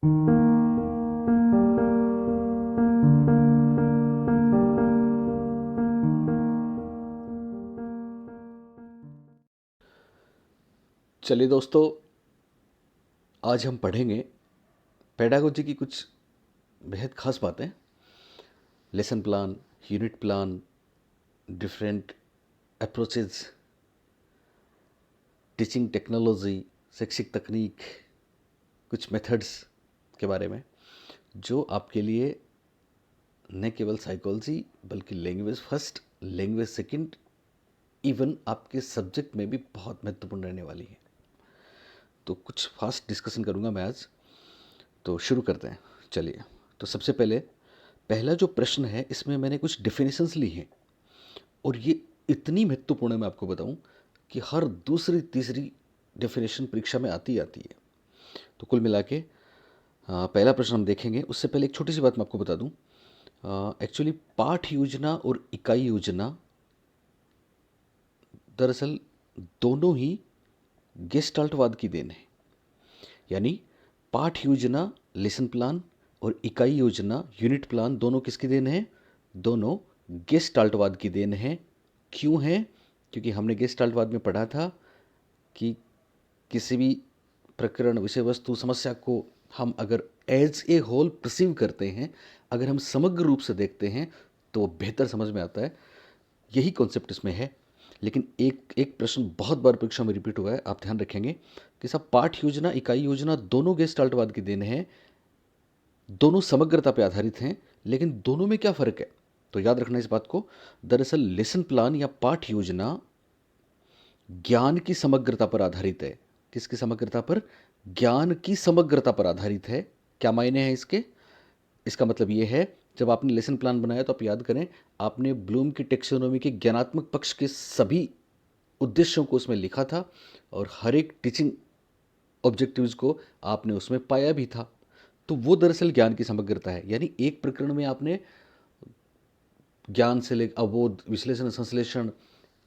चलिए दोस्तों, आज हम पढ़ेंगे पेडागोजी की कुछ बेहद खास बातें। Lesson plan, unit plan, different approaches, teaching technology, शैक्षिक तकनीक, कुछ मेथड्स के बारे में जो आपके लिए न केवल साइकोलॉजी बल्कि language first, language second, even आपके सब्जेक्ट में भी बहुत महत्वपूर्ण रहने वाली है। तो कुछ फास्ट डिस्कशन करूँगा मैं आज। तो शुरू करते हैं। चलिए, तो सबसे पहले पहला जो प्रश्न है इसमें मैंने कुछ डेफिनेशंस ली हैं और ये इतनी महत्वपूर्ण है, मैं आपको बताऊं कि हर दूसरी तीसरी डेफिनेशन परीक्षा में आती है। तो कुल मिला के पहला प्रश्न हम देखेंगे। उससे पहले एक छोटी सी बात मैं आपको बता दूं। एक्चुअली पाठ योजना और इकाई योजना दरअसल दोनों ही गेस्टाल्टवाद की देन है। यानी पाठ योजना लेसन प्लान और इकाई योजना यूनिट प्लान दोनों किसकी देन है? दोनों गेस्टाल्टवाद की देन है। क्यों है? क्योंकि हमने गेस्टाल्टवाद में पढ़ा था कि किसी भी प्रकरण, विषय वस्तु, समस्या को हम अगर एज ए होल परसीव करते हैं, अगर हम समग्र रूप से देखते हैं तो वो बेहतर समझ में आता है। यही कॉन्सेप्ट इसमें है। लेकिन एक एक प्रश्न बहुत बार परीक्षा में रिपीट हुआ है, आप ध्यान रखेंगे कि सब पाठ योजना इकाई योजना दोनों गेस्टाल्टवाद की देन है, दोनों समग्रता पर आधारित हैं, लेकिन दोनों में क्या फ़र्क है? तो याद रखना इस बात को। दरअसल लेसन प्लान या पाठ योजना ज्ञान की समग्रता पर आधारित है। किसकी समग्रता पर? ज्ञान की समग्रता पर आधारित है। क्या मायने हैं इसके? इसका मतलब ये है, जब आपने लेसन प्लान बनाया तो आप याद करें, आपने ब्लूम की टेक्सोनोमी के ज्ञानात्मक पक्ष के सभी उद्देश्यों को उसमें लिखा था और हर एक टीचिंग ऑब्जेक्टिव्स को आपने उसमें पाया भी था। तो वो दरअसल ज्ञान की समग्रता है। यानी एक प्रकरण में आपने ज्ञान से लेकर अवबोध, विश्लेषण, संश्लेषण,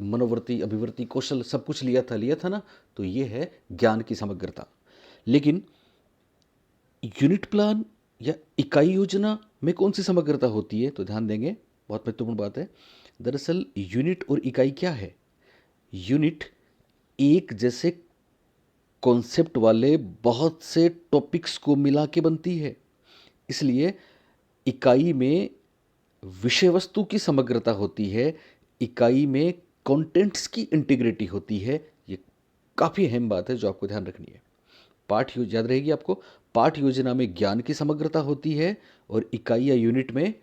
मनोवृत्ति, अभिवृत्ति, कौशल सब कुछ लिया था ना। तो ये है ज्ञान की समग्रता। लेकिन यूनिट प्लान या इकाई योजना में कौन सी समग्रता होती है? तो ध्यान देंगे, बहुत महत्वपूर्ण बात है। दरअसल यूनिट और इकाई क्या है? यूनिट एक जैसे कॉन्सेप्ट वाले बहुत से टॉपिक्स को मिला के बनती है। इसलिए इकाई में विषय वस्तु की समग्रता होती है, इकाई में कंटेंट्स की इंटीग्रिटी होती है। ये काफ़ी अहम बात है जो आपको ध्यान रखनी है। पाठ योजना याद रहेगी आपको। पाठ योजना में ज्ञान की समग्रता होती है और इकाई या यूनिट में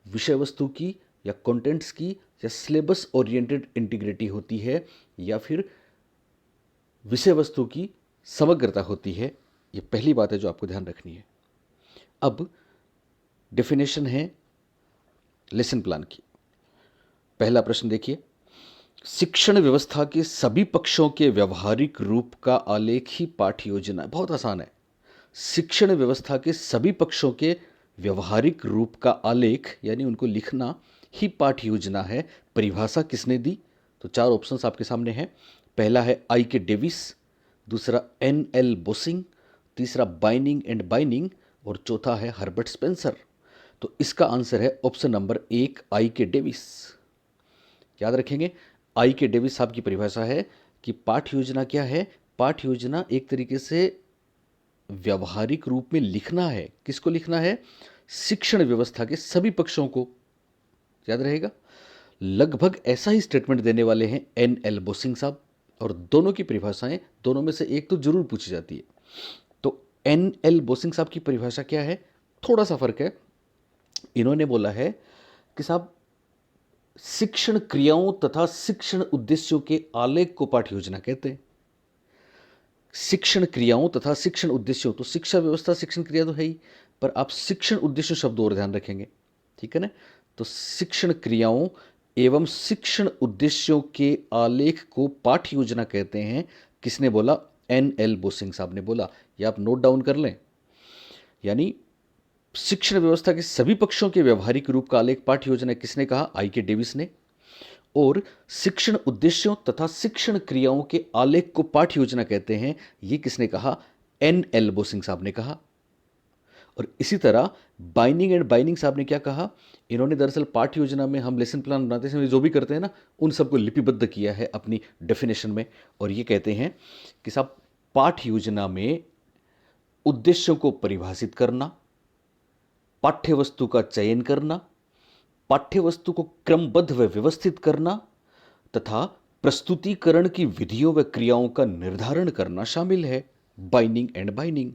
विषय वस्तु की या कंटेंट्स की या सिलेबस ओरिएंटेड इंटीग्रिटी होती है, या फिर विषय वस्तु की समग्रता होती है। ये पहली बात है जो आपको ध्यान रखनी है। अब डेफिनेशन है लेसन प्लान की। पहला प्रश्न देखिए, शिक्षण व्यवस्था के सभी पक्षों के व्यवहारिक रूप का आलेख ही पाठ योजना। बहुत आसान है। शिक्षण व्यवस्था के सभी पक्षों के व्यवहारिक रूप का आलेख यानी उनको लिखना ही पाठ योजना है। परिभाषा किसने दी? तो चार ऑप्शंस आपके सामने हैं। पहला है आई के डेविस, दूसरा एन एल बोसिंग, तीसरा बाइनिंग एंड बाइनिंग और चौथा है हर्बर्ट स्पेंसर। तो इसका आंसर है ऑप्शन नंबर एक, आई के डेविस। याद रखेंगे, आई के डेविस साहब की परिभाषा है कि पाठ योजना क्या है? पाठ योजना एक तरीके से व्यवहारिक रूप में लिखना है। किसको लिखना है? शिक्षण व्यवस्था के सभी पक्षों को। याद रहेगा। लगभग ऐसा ही स्टेटमेंट देने वाले हैं एन एल बोसिंग साहब, और दोनों की परिभाषाएं, दोनों में से एक तो जरूर पूछी जाती है। तो एन एल बोसिंग साहब की परिभाषा क्या है? थोड़ा सा फर्क है। इन्होंने बोला है कि साहब, शिक्षण क्रियाओं तथा शिक्षण उद्देश्यों के आलेख को पाठ योजना कहते हैं। शिक्षण क्रियाओं तथा शिक्षण उद्देश्यों, तो शिक्षा व्यवस्था शिक्षण क्रिया तो है ही, पर आप शिक्षण उद्देश्य शब्द और ध्यान रखेंगे, ठीक है ना। तो शिक्षण क्रियाओं एवं शिक्षण उद्देश्यों के आलेख को पाठ योजना कहते हैं। किसने बोला? एन एल बोसिंग साहब ने बोला। ये आप नोट डाउन कर लें। यानी शिक्षण व्यवस्था के सभी पक्षों के व्यवहारिक रूप का आलेख पाठ योजना किसने कहा? आई के डेविस ने। और शिक्षण उद्देश्यों तथा शिक्षण क्रियाओं के आलेख को पाठ योजना कहते हैं, ये किसने कहा? एन एल बोसिंग साहब ने कहा। और इसी तरह बाइंडिंग एंड बाइंडिंग साहब ने क्या कहा, इन्होंने दरअसल पाठ्य योजना में हम लेसन प्लान बनाते समय जो भी करते हैं ना, उन सबको लिपिबद्ध किया है अपनी डेफिनेशन में। और ये कहते हैं कि साहब पाठ्य योजना में उद्देश्यों को परिभाषित करना, पाठ्य वस्तु का चयन करना, पाठ्य वस्तु को क्रमबद्ध व व्यवस्थित करना तथा प्रस्तुतिकरण की विधियों व क्रियाओं का निर्धारण करना शामिल है। Binding and binding.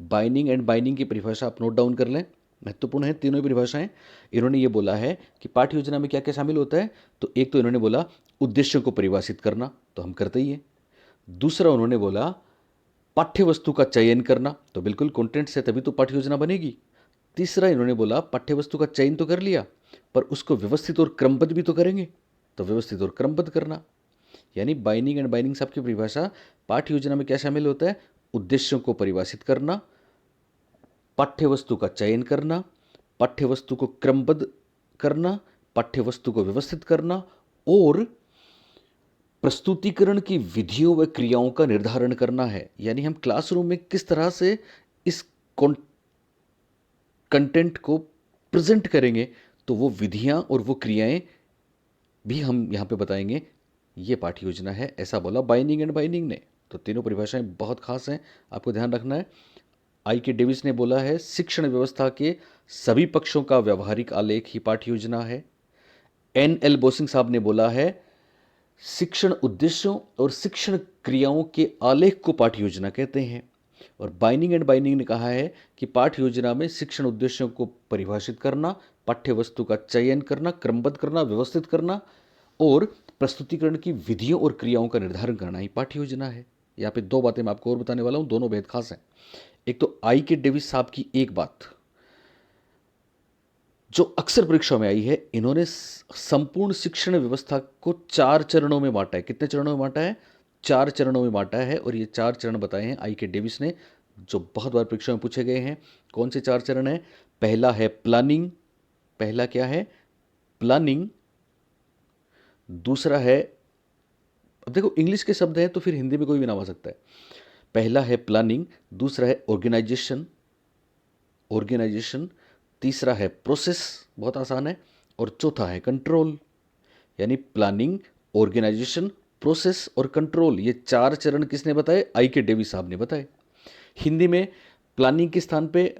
Binding and binding की परिभाषा आप नोट डाउन कर लें, महत्वपूर्ण है तीनों ही परिभाषाएं। इन्होंने ये बोला है कि पाठ्य योजना में क्या क्या शामिल होता है, तो एक तो इन्होंने बोला उद्देश्यों को परिभाषित करना, तो हम करते ही हैं। दूसरा उन्होंने बोला पाठ्य वस्तु का चयन करना, तो बिल्कुल कंटेंट से तभी तो पाठ्य योजना बनेगी। तीसरा इन्होंने बोला पाठ्य वस्तु का चयन तो कर लिया, पर उसको व्यवस्थित और क्रमबद्ध भी तो करेंगे, तो व्यवस्थित और क्रमबद्ध करना। यानी बाइंडिंग एंड बाइंडिंग साहब की परिभाषा, पाठ्य योजना में क्या शामिल होता है, उद्देश्यों को परिभाषित करना, पाठ्य वस्तु का चयन करना, पाठ्य वस्तु को क्रमबद्ध करना, पाठ्य वस्तु को व्यवस्थित करना और प्रस्तुतिकरण की विधियों व क्रियाओं का निर्धारण करना है। यानी हम क्लासरूम में किस तरह से इस कंटेंट को प्रेजेंट करेंगे, तो वो विधियां और वो क्रियाएं भी हम यहाँ पे बताएंगे। ये पाठ्य योजना है, ऐसा बोला बाइंडिंग एंड बाइंडिंग ने। तो तीनों परिभाषाएं बहुत खास हैं, आपको ध्यान रखना है। आई के डेविस ने बोला है शिक्षण व्यवस्था के सभी पक्षों का व्यवहारिक आलेख ही पाठ्य योजना है। एन.एल. बोसिंग साहब ने बोला है शिक्षण उद्देश्यों और शिक्षण क्रियाओं के आलेख को पाठ्य योजना कहते हैं। और बाइंडिंग एंड बाइंडिंग ने कहा है कि पाठ्य योजना में शिक्षण उद्देश्यों को परिभाषित करना, पाठ्य वस्तु का चयन करना, क्रमबद्ध करना, व्यवस्थित करना और प्रस्तुतिकरण की विधियों और क्रियाओं का निर्धारण करना ही पाठ्य योजना है। यहाँ पे दो बातें मैं आपको और बताने वाला हूँ, दोनों बेहद खास हैं। एक तो आई के डेविस साहब की एक बात जो अक्सर परीक्षा में आई है, इन्होंने संपूर्ण शिक्षण व्यवस्था को 4 चरणों में बांटा है। कितने चरणों में बांटा है? 4 चरणों में बांटा है। और ये 4 चरण बताए हैं आई के डेविस ने, जो बहुत बार परीक्षा में पूछे गए हैं। कौन से 4 चरण हैं? पहला है प्लानिंग। पहला क्या है? प्लानिंग। दूसरा है, अब देखो इंग्लिश के शब्द हैं तो फिर हिंदी में कोई भी नाम आ सकता है। पहला है प्लानिंग, दूसरा है ऑर्गेनाइजेशन, तीसरा है प्रोसेस, बहुत आसान है, और चौथा है कंट्रोल। यानी प्लानिंग, ऑर्गेनाइजेशन, प्रोसेस और कंट्रोल, ये 4 चरण किसने बताए? आई के डेविस साहब ने बताए। हिंदी में प्लानिंग के स्थान पे,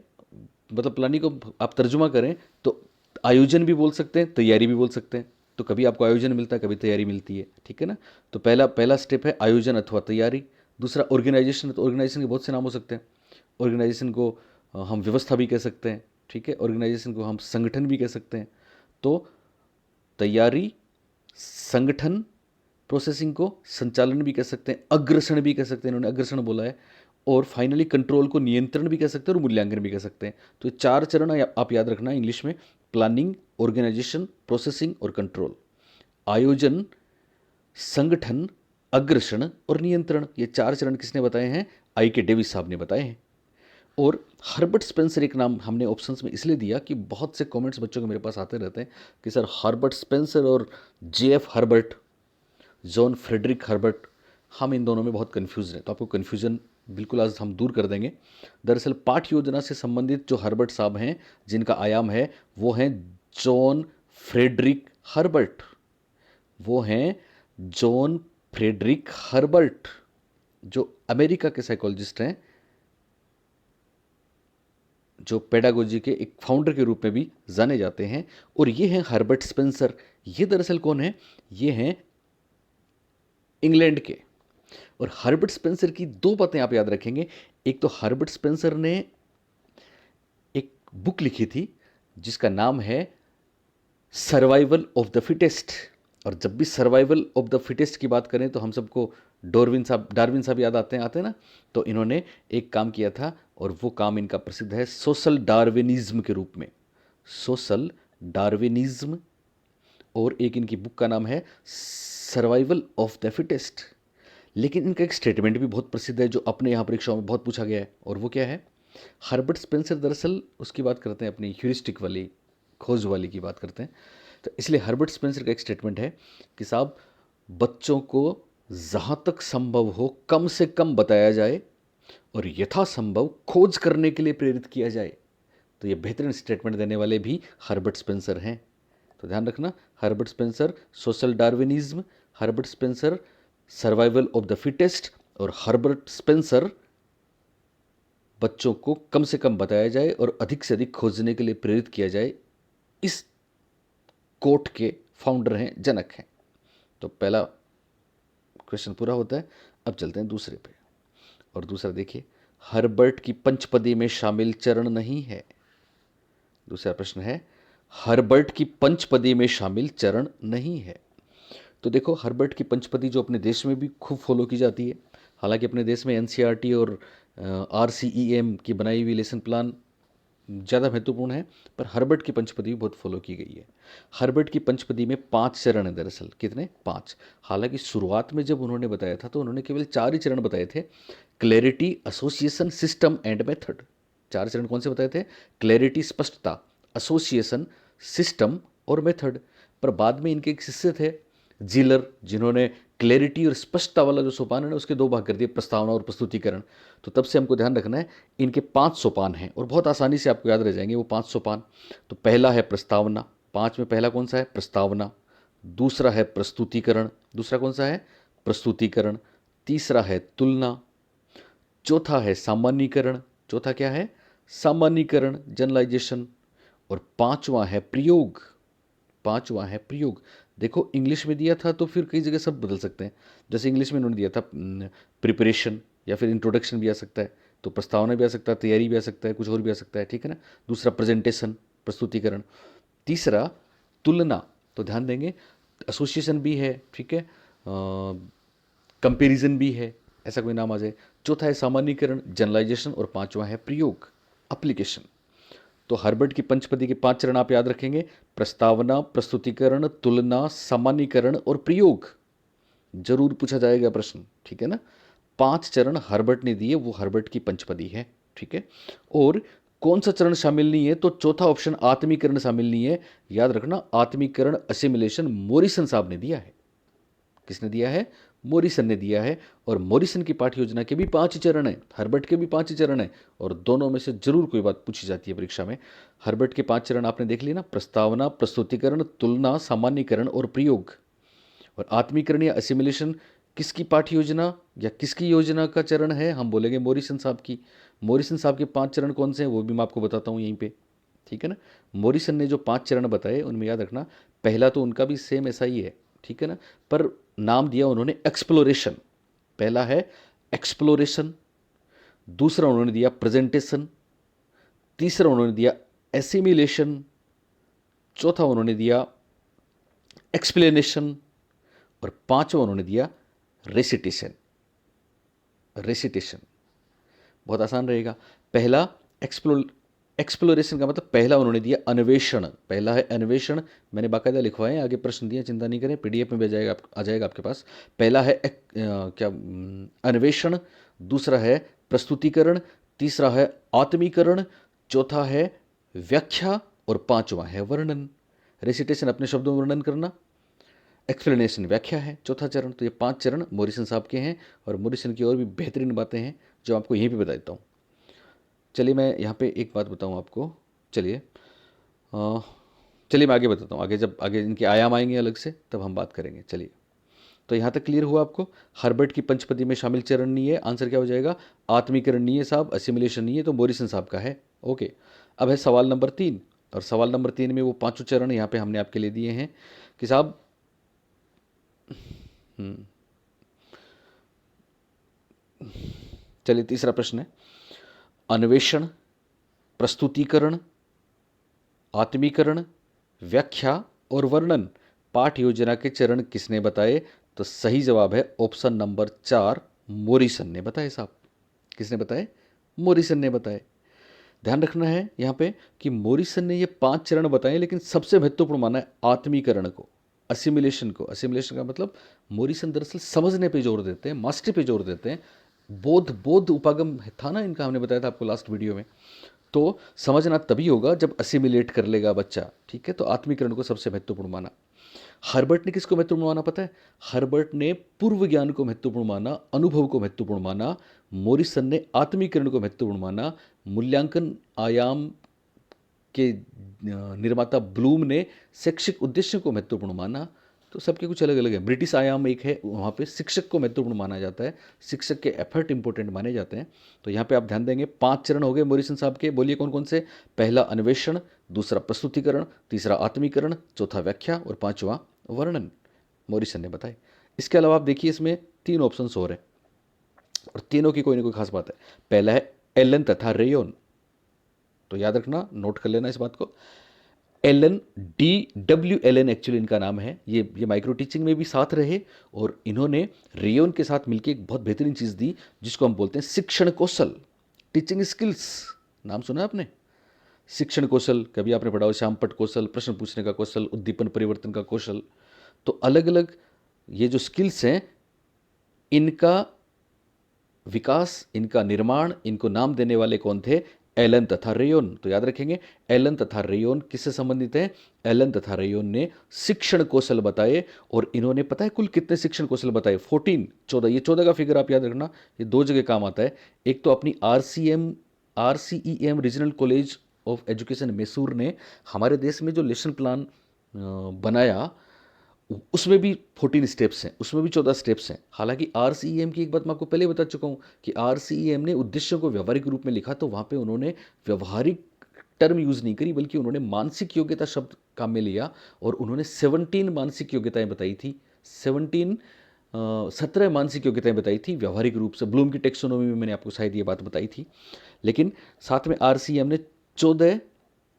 मतलब प्लानिंग को आप तर्जुमा करें तो आयोजन भी बोल सकते हैं, तैयारी भी बोल सकते हैं। तो कभी आपको आयोजन मिलता है, कभी तैयारी मिलती है, ठीक है ना। तो पहला स्टेप है आयोजन अथवा तैयारी। दूसरा ऑर्गेनाइजेशन, तो ऑर्गेनाइजेशन के बहुत से नाम हो सकते हैं। ऑर्गेनाइजेशन को हम व्यवस्था भी कह सकते हैं, ठीक है। ऑर्गेनाइजेशन को हम संगठन भी कह सकते हैं। तो तैयारी, संगठन, प्रोसेसिंग को संचालन भी कह सकते हैं, अग्रसण भी कह सकते हैं, इन्होंने अग्रसण बोला है। और फाइनली कंट्रोल को नियंत्रण भी कह सकते हैं और मूल्यांकन भी कह सकते हैं। तो ये 4 चरण आप याद रखना इंग्लिश में, प्लानिंग, ऑर्गेनाइजेशन, प्रोसेसिंग और कंट्रोल। आयोजन, संगठन, अग्रसण और नियंत्रण, ये 4 चरण किसने बताए हैं? आई के डेविस साहब ने बताए हैं। और हर्बर्ट स्पेंसर एक नाम हमने ऑप्शंस में इसलिए दिया कि बहुत से कमेंट्स बच्चों के मेरे पास आते रहते हैं कि सर हर्बर्ट स्पेंसर और J F. Herbert, John Frederick Herbert, हम इन दोनों में बहुत कन्फ्यूज हैं। तो आपको कन्फ्यूजन बिल्कुल आज हम दूर कर देंगे। दरअसल पाठ्य योजना से संबंधित जो हर्बर्ट साहब हैं, जिनका आयाम है, वो हैं जॉन फ्रेडरिक हर्बर्ट। वो हैं जॉन फ्रेडरिक हर्बर्ट, जो अमेरिका के साइकोलॉजिस्ट हैं, जो पेडागोजी के एक फाउंडर के रूप में भी जाने जाते हैं। और ये हैं हर्बर्ट स्पेंसर। ये दरअसल कौन है? ये हैं इंग्लैंड के। और हर्बर्ट स्पेंसर की 2 बातें आप याद रखेंगे। एक तो हर्बर्ट स्पेंसर ने एक बुक लिखी थी जिसका नाम है सर्वाइवल ऑफ द फिटेस्ट। और जब भी सर्वाइवल ऑफ द फिटेस्ट की बात करें तो हम सबको डार्विन साहब याद आते हैं ना। तो इन्होंने एक काम किया था और वो काम इनका प्रसिद्ध है सोशल डार्विनिज्म के रूप में। Social Darwinism. और एक इनकी बुक का नाम है सर्वाइवल ऑफ द फिटेस्ट। लेकिन इनका एक स्टेटमेंट भी बहुत प्रसिद्ध है जो अपने यहाँ परीक्षाओं में बहुत पूछा गया है, और वो क्या है? हर्बर्ट स्पेंसर दरअसल उसकी बात करते हैं, अपनी ह्यूरिस्टिक वाली, खोज वाली की बात करते हैं। तो इसलिए हर्बर्ट स्पेंसर का एक स्टेटमेंट है कि साहब बच्चों को जहाँ तक संभव हो कम से कम बताया जाए और यथासंभव खोज करने के लिए प्रेरित किया जाए। तो ये बेहतरीन स्टेटमेंट देने वाले भी हर्बर्ट स्पेंसर हैं। तो ध्यान रखना, Herbert Spencer social Darwinism, Herbert Spencer survival of the fittest, और हर्बर्ट स्पेंसर बच्चों को कम से कम बताया जाए और अधिक से अधिक खोजने के लिए प्रेरित किया जाए, इस कोट के फाउंडर हैं, जनक हैं। तो पहला क्वेश्चन पूरा होता है। अब चलते हैं दूसरे पे। और दूसरा देखिए, हर्बर्ट की पंचपदी में शामिल चरण नहीं है। दूसरा प्रश्न है, हर्बर्ट की पंचपदी में शामिल चरण नहीं है। तो देखो, हर्बर्ट की पंचपदी जो अपने देश में भी खूब फॉलो की जाती है, हालांकि अपने देश में एनसीईआरटी और आरसीईएम की बनाई हुई लेसन प्लान ज़्यादा महत्वपूर्ण है, पर हर्बर्ट की पंचपदी भी बहुत फॉलो की गई है। हर्बर्ट की पंचपदी में 5 चरण हैं दरअसल। कितने? 5। हालांकि शुरुआत में जब उन्होंने बताया था तो उन्होंने केवल 4 ही चरण बताए थे, clarity, association, system and method. 4 चरण कौन से बताए थे? क्लैरिटी स्पष्टता, एसोसिएशन, सिस्टम और मेथड। पर बाद में इनके एक शिष्य थे जिलर, जिन्होंने क्लैरिटी और स्पष्टता वाला जो सोपान है ना उसके 2 भाग कर दिए, प्रस्तावना और प्रस्तुतिकरण। तो तब से हमको ध्यान रखना है, इनके 5 सोपान हैं और बहुत आसानी से आपको याद रह जाएंगे वो 5 सोपान। तो पहला है प्रस्तावना, 5 में पहला कौन सा है? प्रस्तावना। दूसरा है प्रस्तुतिकरण, दूसरा कौन सा है? प्रस्तुतिकरण। तीसरा है तुलना। चौथा है सामान्यीकरण, चौथा क्या है? सामान्यीकरण, जनरलाइजेशन। और पांचवा है प्रयोग, पांचवा है प्रयोग। देखो, इंग्लिश में दिया था तो फिर कई जगह सब बदल सकते हैं। जैसे इंग्लिश में उन्होंने दिया था प्रिपरेशन या फिर इंट्रोडक्शन भी आ सकता है, तो प्रस्तावना भी आ सकता है, तैयारी भी आ सकता है, कुछ और भी आ सकता है, ठीक है ना। दूसरा प्रेजेंटेशन, प्रस्तुतिकरण। तीसरा तुलना, तो ध्यान देंगे एसोसिएशन भी है, ठीक है, कंपेरिजन भी है, ऐसा कोई नाम आ जाए। चौथा है सामान्यीकरण, जनरलाइजेशन, और पांचवा है प्रयोग, एप्लीकेशन। तो हर्बर्ट की पंचपदी के 5 चरण आप याद रखेंगे, प्रस्तावना, प्रस्तुतिकरण, तुलना, सामान्यीकरण और प्रयोग। जरूर पूछा जाएगा प्रश्न, ठीक है ना। 5 चरण हर्बर्ट ने दिए, वो हर्बर्ट की पंचपदी है, ठीक है। और कौन सा चरण शामिल नहीं है? तो चौथा ऑप्शन आत्मीकरण शामिल नहीं है। याद रखना, आत्मीकरण, असिमिलेशन मोरिसन साहब ने दिया है। किसने दिया है? मोरिसन ने दिया है। और मोरिसन की पाठ्य योजना के भी 5 चरण हैं, हर्बर्ट के भी 5 चरण हैं, और दोनों में से जरूर कोई बात पूछी जाती है परीक्षा में। हर्बर्ट के 5 चरण आपने देख लिए ना, प्रस्तावना, प्रस्तुतिकरण, तुलना, सामान्यीकरण और प्रयोग। और आत्मीकरण या असिमिलेशन किसकी पाठ्य योजना या किसकी योजना का चरण है? हम बोलेंगे मोरिसन साहब की। मोरिसन साहब के 5 चरण कौन से हैं वो भी मैं आपको बताता हूँ यहीं पे, ठीक है ना। मोरिसन ने जो 5 चरण बताए उनमें याद रखना, पहला तो उनका भी सेम ऐसा ही है, ठीक है ना, पर नाम दिया उन्होंने एक्सप्लोरेशन। पहला है एक्सप्लोरेशन, दूसरा उन्होंने दिया प्रेजेंटेशन, तीसरा उन्होंने दिया एसिमिलेशन, चौथा उन्होंने दिया एक्सप्लेनेशन, और पांचवा उन्होंने दिया रेसिटेशन। रेसिटेशन बहुत आसान रहेगा। पहला एक्सप्लोरेशन का मतलब पहला उन्होंने दिया अन्वेषण, पहला है अन्वेषण, मैंने बाकायदा लिखवाए, आगे प्रश्न दिए, चिंता नहीं करें, पीडीएफ में भी आ जाएगा आपके पास। पहला है अन्वेषण, दूसरा है प्रस्तुतिकरण, तीसरा है आत्मीकरण, चौथा है व्याख्या, और पांचवा है वर्णन। रेसिटेशन अपने शब्दों में वर्णन करना, एक्सप्लेनेशन व्याख्या है चौथा चरण। तो ये 5 चरण मोरिसन साहब के हैं, और मोरिसन की और भी बेहतरीन बातें हैं जो आपको यहीं पे बता देता हूँ। चलिए मैं यहाँ पे एक बात बताऊँ आपको। चलिए चलिए मैं आगे बताता हूँ, आगे जब आगे इनके आयाम आएंगे अलग से तब हम बात करेंगे। चलिए, तो यहाँ तक क्लियर हुआ आपको। हर्बर्ट की पंचपदी में शामिल चरण नहीं है, आंसर क्या हो जाएगा? आत्मीकरण नहीं है साहब, असिमिलेशन नहीं है, तो मोरिसन साहब का है। ओके, अब है सवाल नंबर 3, और सवाल नंबर 3 में वो 5 चरण यहाँ पे हमने आपके लिए दिए हैं कि साहब चलिए तीसरा प्रश्न है, अन्वेषण, प्रस्तुतिकरण, आत्मीकरण, व्याख्या और वर्णन पाठ योजना के चरण किसने बताए? तो सही जवाब है ऑप्शन नंबर 4, मोरिसन ने बताए साहब। किसने बताए? मोरिसन ने बताए। ध्यान रखना है यहाँ पे कि मोरिसन ने ये 5 चरण बताए, लेकिन सबसे महत्वपूर्ण माना है आत्मीकरण को, असिमिलेशन को। असिमिलेशन का मतलब मोरिसन दरअसल समझने पे जोर देते हैं, मास्टरी पे जोर देते हैं। बोध उपागम था ना इनका, हमने बताया था आपको लास्ट वीडियो में। तो समझना तभी होगा जब असिमिलेट कर लेगा बच्चा, ठीक है। तो आत्मीकरण को सबसे महत्वपूर्ण माना। हर्बर्ट ने किसको महत्वपूर्ण माना पता है? हर्बर्ट ने पूर्व ज्ञान को महत्वपूर्ण माना, अनुभव को महत्वपूर्ण माना, मोरिसन ने आत्मीकरण को महत्वपूर्ण माना, मूल्यांकन आयाम के निर्माता ब्लूम ने शैक्षिक उद्देश्य को महत्वपूर्ण माना। तो सबके कुछ अलग अलग है। ब्रिटिश आयाम एक है, वहाँ पे शिक्षक को महत्वपूर्ण माना जाता है, शिक्षक के एफर्ट इंपॉर्टेंट माने जाते हैं। तो यहाँ पे आप ध्यान देंगे 5 चरण हो गए मॉरिसन साहब के। बोलिए कौन कौन से? पहला अन्वेषण, दूसरा प्रस्तुतिकरण, तीसरा आत्मीकरण, चौथा व्याख्या और पांचवा वर्णन मॉरिसन ने बताए। इसके अलावा आप देखिए इसमें 3 ऑप्शंस और हैं और तीनों की कोई ना कोई खास बात है। पहला है एलन तथा रेयोन। तो याद रखना, नोट कर लेना इस बात को। एलन, DW एलन एक्चुअली इनका नाम है। ये माइक्रो टीचिंग में भी साथ रहे और इन्होंने रेयोन के साथ मिलकर एक बहुत बेहतरीन चीज़ दी जिसको हम बोलते हैं शिक्षण कौशल, टीचिंग स्किल्स। नाम सुना आपने? शिक्षण कौशल कभी आपने पढ़ा हो, श्यामपट्ट कौशल, प्रश्न पूछने का कौशल, उद्दीपन परिवर्तन का कौशल। तो अलग अलग ये जो स्किल्स हैं, इनका विकास, इनका निर्माण, इनको नाम देने वाले कौन थे? एलन तथा रेयोन। तो याद रखेंगे, एलन तथा रेयोन किससे संबंधित हैं? एलन तथा रेयोन ने शिक्षण कौशल बताए और इन्होंने पता है कुल कितने शिक्षण कौशल बताए? 14, 14। ये 14 का फिगर आप याद रखना, ये 2 जगह काम आता है। एक तो अपनी RCEM regional college of education Mysore ने हमारे देश में जो लेसन प्लान बनाया, उसमें भी 14 स्टेप्स हैं, उसमें भी 14 स्टेप्स हैं। हालांकि RCEM की एक बात मैं आपको पहले बता चुका हूँ कि RCEM ने उद्देश्यों को व्यवहारिक रूप में लिखा, तो वहाँ पे उन्होंने व्यवहारिक टर्म यूज़ नहीं करी, बल्कि उन्होंने मानसिक योग्यता शब्द काम में लिया और उन्होंने 17 मानसिक योग्यताएं बताई थी। 17 मानसिक योग्यताएं बताई थी व्यवहारिक रूप से। ब्लूम की टेक्सोनोमी में मैंने आपको शायद ये बात बताई थी। लेकिन साथ में RCEM ने 14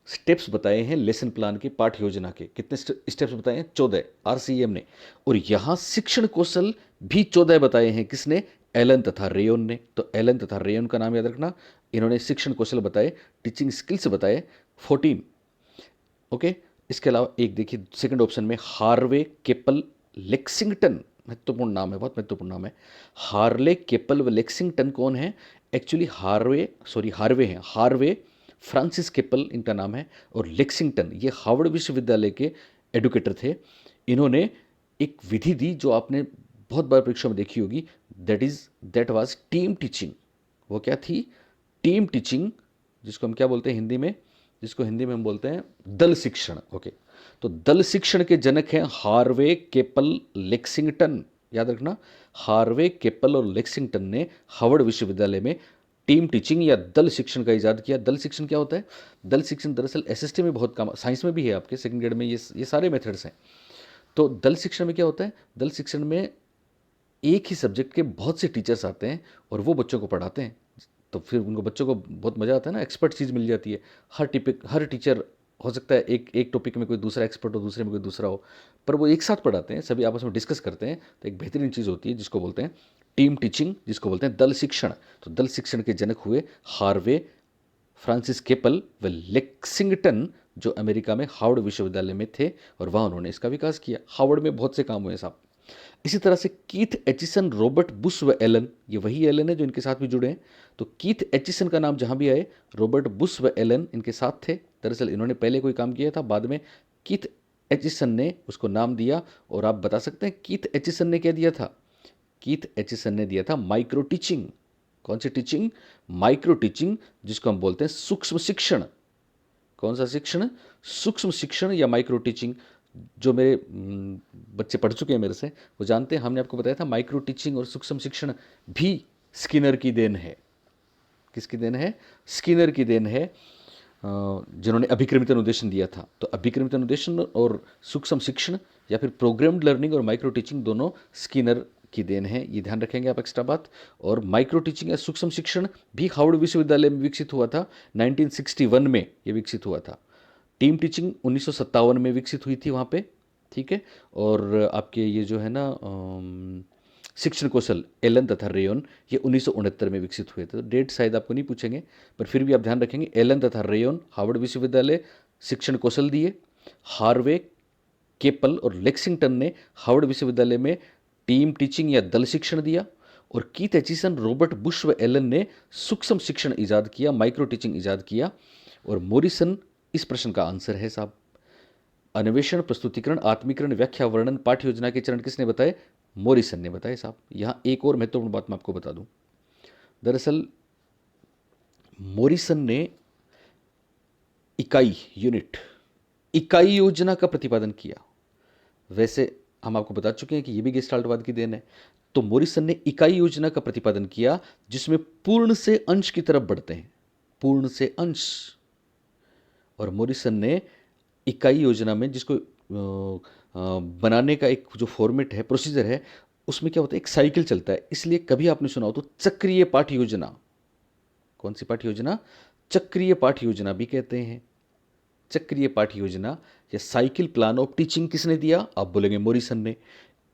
स्टेप्स बताए हैं लेसन प्लान के, पाठ योजना के। कितने स्टेप्स बताए हैं? 14 RCEM ने। और यहाँ शिक्षण कौशल भी 14 बताए हैं। किसने? एलन तथा रेयोन ने। तो एलन तथा रेयोन का नाम याद रखना। इन्होंने शिक्षण कौशल बताए, टीचिंग स्किल्स बताए 14। ओके। इसके अलावा एक देखिए सेकंड ऑप्शन में हार्वे केपल लेक्सिंगटन, महत्वपूर्ण नाम है, बहुत महत्वपूर्ण नाम है। हार्ले केपल व लेक्सिंगटन कौन है? एक्चुअली हार्वे हैं। हार्वे फ्रांसिस केपल इनका नाम है और लेक्सिंगटन ये हार्वर्ड विश्वविद्यालय के एडुकेटर थे। इन्होंने एक विधि दी जो आपने बहुत बार परीक्षा में देखी होगी, दैट वाज टीम टीचिंग। वो क्या थी? टीम टीचिंग, जिसको हम क्या बोलते हैं हिंदी में? जिसको हिंदी में हम बोलते हैं दल शिक्षण। ओके। तो दल शिक्षण के जनक हैं हार्वे केपल लेक्सिंगटन। याद रखना, हार्वे केपल और लेक्सिंगटन ने हार्वर्ड विश्वविद्यालय में टीम टीचिंग या दल शिक्षण का इजाद किया। दल शिक्षण क्या होता है? दल शिक्षण दरअसल SST में बहुत काम, साइंस में भी है, आपके सेकंड ग्रेड में ये सारे मेथड्स हैं। तो दल शिक्षण में क्या होता है? दल शिक्षण में एक ही सब्जेक्ट के बहुत से टीचर्स आते हैं और वो बच्चों को पढ़ाते हैं। तो फिर उनको बच्चों को बहुत मज़ा आता है ना, एक्सपर्ट चीज़ मिल जाती है। हर टीचर हो सकता है एक टॉपिक में कोई दूसरा एक्सपर्ट हो, दूसरे में कोई दूसरा हो, पर वो एक साथ पढ़ाते हैं, सभी आपस में डिस्कस करते हैं। तो एक बेहतरीन चीज़ होती है जिसको बोलते हैं टीम टीचिंग, जिसको बोलते हैं दल शिक्षण। तो दल शिक्षण के जनक हुए हार्वे, फ्रांसिस केपल व लेक्सिंगटन, जो अमेरिका में हार्वर्ड विश्वविद्यालय में थे और वहाँ उन्होंने इसका विकास किया। हार्वर्ड में बहुत से काम हुए साहब। इसी तरह से कीथ एचिसन, रॉबर्ट बुश व एलन, ये वही एलन है जो इनके साथ भी जुड़े हैं। तो कीथ एचिसन का नाम जहाँ भी आए, रॉबर्ट बुश व एलन इनके साथ थे। दरअसल इन्होंने पहले कोई काम किया था, बाद में कीथ एचिसन ने उसको नाम दिया। और आप बता सकते हैं कीथ एचिसन ने क्या दिया था? कीथ एचिसन ने दिया था माइक्रो टीचिंग। कौन सी टीचिंग? माइक्रो टीचिंग, जिसको हम बोलते हैं सूक्ष्म शिक्षण। कौन सा शिक्षण? सूक्ष्म शिक्षण या माइक्रो टीचिंग। जो मेरे बच्चे पढ़ चुके हैं मेरे से, वो जानते हैं, हमने आपको बताया था माइक्रो टीचिंग और सूक्ष्म शिक्षण भी स्किनर की देन है। किसकी देन है? स्किनर की देन है, जिन्होंने अभिक्रमित अनुदेशन दिया था। तो अभिक्रमित अनुदेशन और सूक्ष्म शिक्षण या फिर प्रोग्राम्ड लर्निंग और माइक्रो टीचिंग दोनों स्किनर की देन है। ये ध्यान रखेंगे आप एक्स्ट्रा बात। और माइक्रो टीचिंग या सूक्ष्म शिक्षण भी हार्वर्ड विश्वविद्यालय में विकसित हुआ था। 1961 में ये विकसित हुआ था। टीम टीचिंग 1957 में विकसित हुई थी वहाँ पे, ठीक है। और आपके ये जो है ना शिक्षण कौशल एलन तथा रेयोन, ये 1969 में विकसित हुए थे। तो डेट शायद आपको नहीं पूछेंगे, पर फिर भी आप ध्यान रखेंगे, एलन तथा रेयोन हार्वर्ड विश्वविद्यालय शिक्षण कौशल दिए। हार्वे, केपल और लेक्सिंगटन ने हार्वर्ड विश्वविद्यालय में टीम टीचिंग या दल शिक्षण दिया। और कीथ एचिसन, रॉबर्ट बुश व एलन ने सूक्ष्म शिक्षण ईजाद किया, माइक्रो टीचिंग ईजाद किया। और मॉरिसन इस प्रश्न का आंसर है साहब। अन्वेषण, प्रस्तुतिकरण, आत्मीकरण, व्याख्या, वर्णन, पाठ्य योजना के चरण किसने बताए? मॉरिसन ने बताए साहब। यहाँ एक और महत्वपूर्ण बात मैं आपको बता दूं। दरअसल मॉरिसन ने इकाई योजना का प्रतिपादन किया। वैसे हम आपको बता चुके हैं कि ये भी गेस्टाल्टवाद की देन है। तो मॉरिसन ने इकाई योजना का प्रतिपादन किया जिसमें पूर्ण से अंश की तरफ बढ़ते हैं, पूर्ण से अंश। और मॉरिसन ने इकाई योजना में जिसको बनाने का एक जो फॉर्मेट है, प्रोसीजर है, उसमें क्या होता है, एक साइकिल चलता है। इसलिए कभी आपने सुना हो तो चक्रीय पाठ योजना, कौन सी पाठ योजना? चक्रीय पाठ योजना भी कहते हैं। चक्रीय पाठ योजना या साइकिल प्लान ऑफ टीचिंग किसने दिया? आप बोलेंगे मॉरिसन ने।